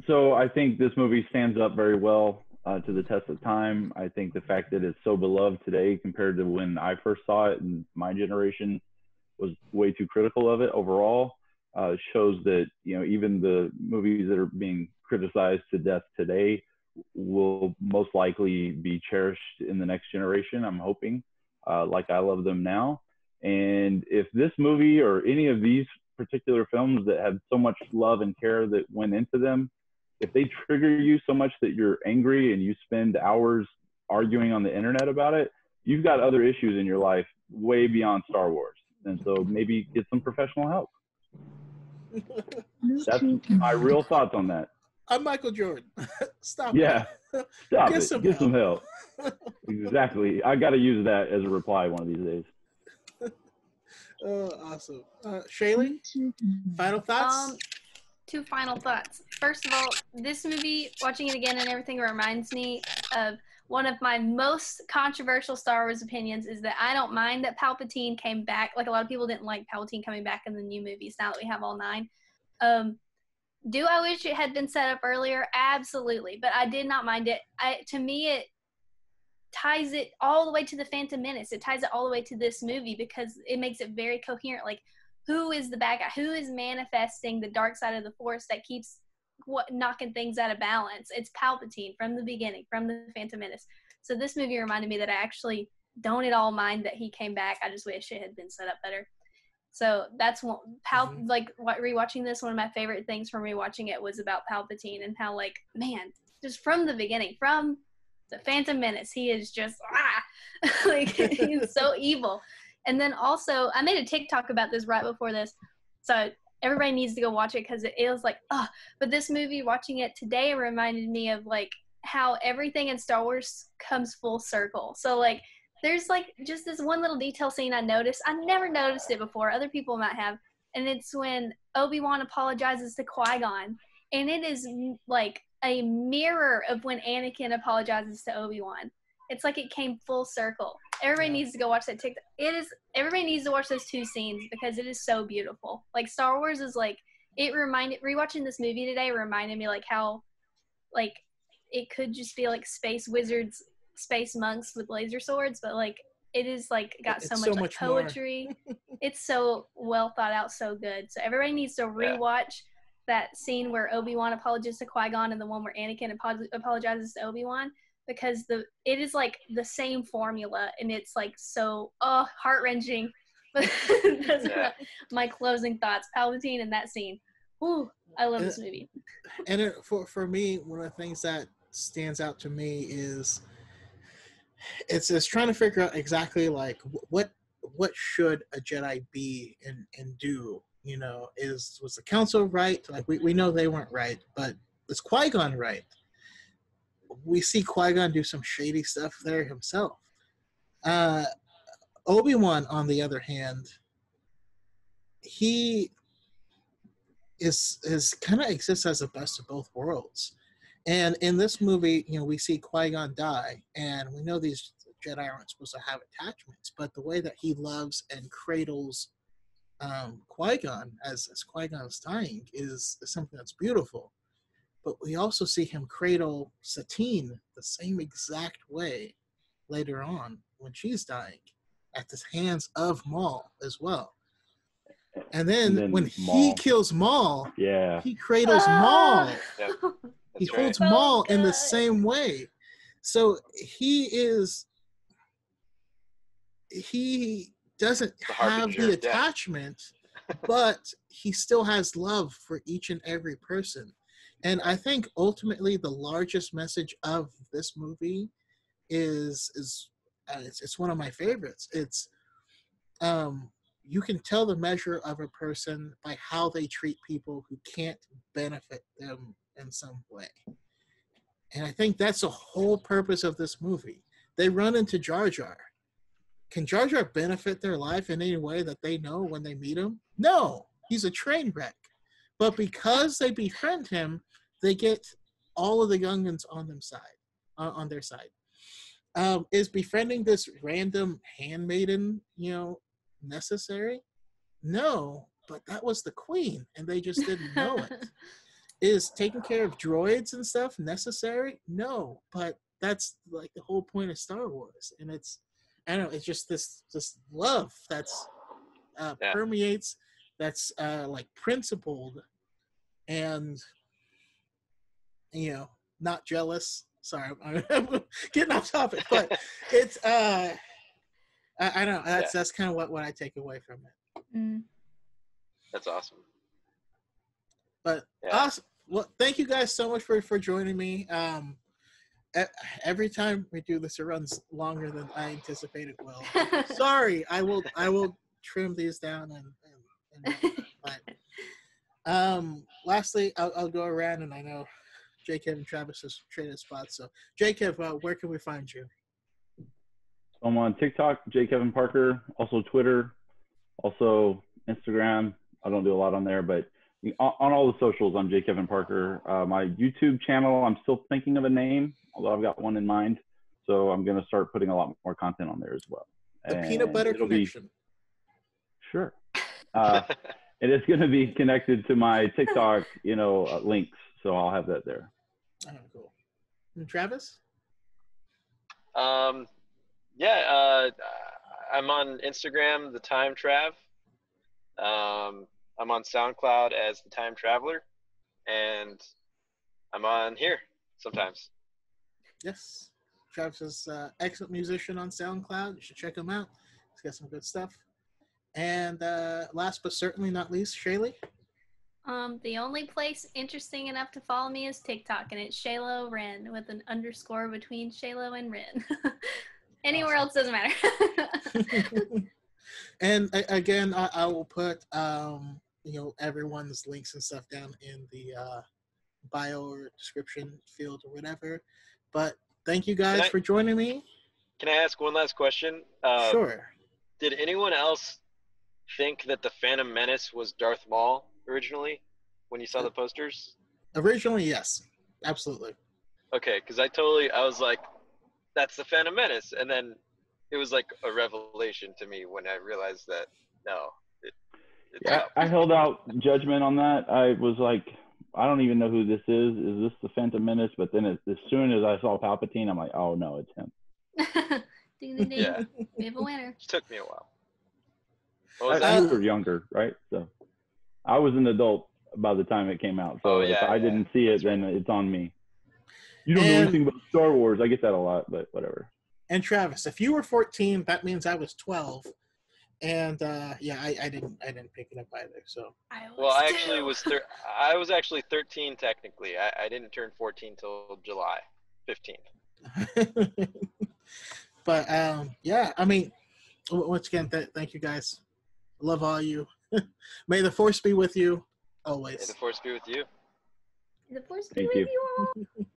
D: So I think this movie stands up very well to the test of time. I think the fact that it's so beloved today compared to when I first saw it and my generation was way too critical of it overall, shows that, even the movies that are being criticized to death today will most likely be cherished in the next generation, I'm hoping, like I love them now. And if this movie or any of these particular films that had so much love and care that went into them, if they trigger you so much that you're angry and you spend hours arguing on the internet about it, you've got other issues in your life way beyond Star Wars. And so maybe get some professional help. That's my real thoughts on that.
A: I'm Michael Jordan. Stop
D: it. Stop
A: Get
D: it.
A: some
D: Get
A: help.
D: some help. Exactly. I got to use that as a reply one of these days.
A: Oh, awesome. Shaylee, final thoughts?
C: 2 final thoughts. First of all, this movie, watching it again and everything, reminds me of one of my most controversial Star Wars opinions, is that I don't mind that Palpatine came back. Like, a lot of people didn't like Palpatine coming back in the new movies now that we have all 9. Do I wish it had been set up earlier? Absolutely. But I did not mind it. To me, it ties it all the way to the Phantom Menace. It ties it all the way to this movie because it makes it very coherent. Like, who is the bad guy? Who is manifesting the dark side of the Force that keeps knocking things out of balance? It's Palpatine from the beginning, from the Phantom Menace. So this movie reminded me that I actually don't at all mind that he came back. I just wish it had been set up better. So that's one, like, rewatching this, one of my favorite things from rewatching it was about Palpatine and how, like, man, just from the beginning, from the Phantom Menace, he is just, like, he's so evil. And then also, I made a TikTok about this right before this, so everybody needs to go watch it because it was like, but this movie, watching it today, reminded me of, like, how everything in Star Wars comes full circle. So, like, there's, like, just this one little detail scene I noticed. I never noticed it before. Other people might have. And it's when Obi-Wan apologizes to Qui-Gon. And it is, like, a mirror of when Anakin apologizes to Obi-Wan. It's like it came full circle. Everybody needs to go watch that TikTok. Everybody needs to watch those 2 scenes because it is so beautiful. Like, Star Wars is, like, rewatching this movie today reminded me, like, how, like, it could just be, like, space wizards, space monks with laser swords, but, like, it is like got
A: It's
C: so
A: so
C: much like
A: much more.
C: poetry. It's so well thought out, so good. So everybody needs to rewatch that scene where Obi-Wan apologizes to Qui-Gon and the one where Anakin apologizes to Obi-Wan, because it is like the same formula, and it's like so heart-wrenching. But those are my closing thoughts. Palpatine in that scene. Ooh, I love this movie.
A: And for me, one of the things that stands out to me is it's trying to figure out exactly like what should a Jedi be and do. You know, was the Council right? Like we know they weren't right, but is Qui-Gon right? We see Qui-Gon do some shady stuff there himself. Obi-Wan, on the other hand, he is kind of exists as the best of both worlds. And in this movie, you know, we see Qui-Gon die, and we know these Jedi aren't supposed to have attachments, but the way that he loves and cradles Qui-Gon as Qui-Gon's dying is something that's beautiful. But we also see him cradle Satine the same exact way later on when she's dying at the hands of Maul as well. And then when he kills Maul, he cradles Maul.
E: Yep.
A: He
E: That's
A: holds
E: right.
A: Maul in the same way. So he doesn't have the attachment, but he still has love for each and every person. And I think ultimately the largest message of this movie is it's one of my favorites. It's you can tell the measure of a person by how they treat people who can't benefit them in some way. And I think that's the whole purpose of this movie. They run into Jar Jar. Can Jar Jar benefit their life in any way that they know when they meet him? No, he's a train wreck. But because they befriend him, they get all of the youngins on their side. Is befriending this random handmaiden, necessary? No, but that was the queen, and they just didn't know it. Is taking care of droids and stuff necessary? No, but that's like the whole point of Star Wars, and it's just this love that's permeates, that's like principled, and not jealous. Sorry, I'm getting off topic, but it's I don't know. That's kind of what I take away from it.
C: Mm.
E: That's awesome.
A: But awesome. Well, thank you guys so much for joining me. Every time we do this, it runs longer than I anticipated it will. Sorry, I will trim these down and but lastly, I'll go around, and I know Jacob and Travis has traded spots. So Jacob, where can we find you?
D: I'm on TikTok, J. Kevin Parker, also Twitter, also Instagram. I don't do a lot on there, but on all the socials, I'm J. Kevin Parker. My YouTube channel, I'm still thinking of a name, although I've got one in mind. So I'm going to start putting a lot more content on there as well.
A: The Peanut Butter Connection.
D: Sure. It is going to be connected to my TikTok, links. So I'll have that there.
A: Oh, cool. And Travis?
E: I'm on Instagram, The Time Trav. I'm on SoundCloud as The Time Traveler, and I'm on here sometimes.
A: Yes. Travis is an excellent musician on SoundCloud. You should check him out. He's got some good stuff. And last but certainly not least, Shaylee?
C: The only place interesting enough to follow me is TikTok, and it's Shaylo Wren with an underscore between Shaylo and Wren. Anywhere else doesn't matter.
A: And again, I will put everyone's links and stuff down in the bio or description field or whatever. But thank you guys for joining me.
E: Can I ask one last question?
A: Sure.
E: Did anyone else think that the Phantom Menace was Darth Maul originally when you saw the posters?
A: Originally, yes. Absolutely.
E: Okay, because I was like, that's the Phantom Menace. And then it was like a revelation to me when I realized that, no.
D: I held out judgment on that. I was like, I don't even know who this is. Is this the Phantom Menace? But then as soon as I saw Palpatine, I'm like, oh, no, it's him.
C: Ding ding ding.
E: Yeah.
C: We have a winner.
E: It took me a while. What was
D: You
E: that?
D: were younger, right? So I was an adult by the time it came out. So
E: Oh,
D: if
E: yeah,
D: I
E: yeah.
D: didn't see it,
E: That's right.
D: then it's on me. You don't know
A: And-
D: anything about Star Wars. I get that a lot, but whatever.
A: And Travis, if you were 14, that means I was 12. And yeah, I didn't pick it up either. So
E: Well, I actually was I was actually 13 technically. I didn't turn 14 till July 15th.
A: but yeah, I mean, once again, thank you guys. Love all you. May the force be with you
E: May
A: always.
E: the force be with you.
C: The force be
D: Thank
C: with
D: you.
C: you all.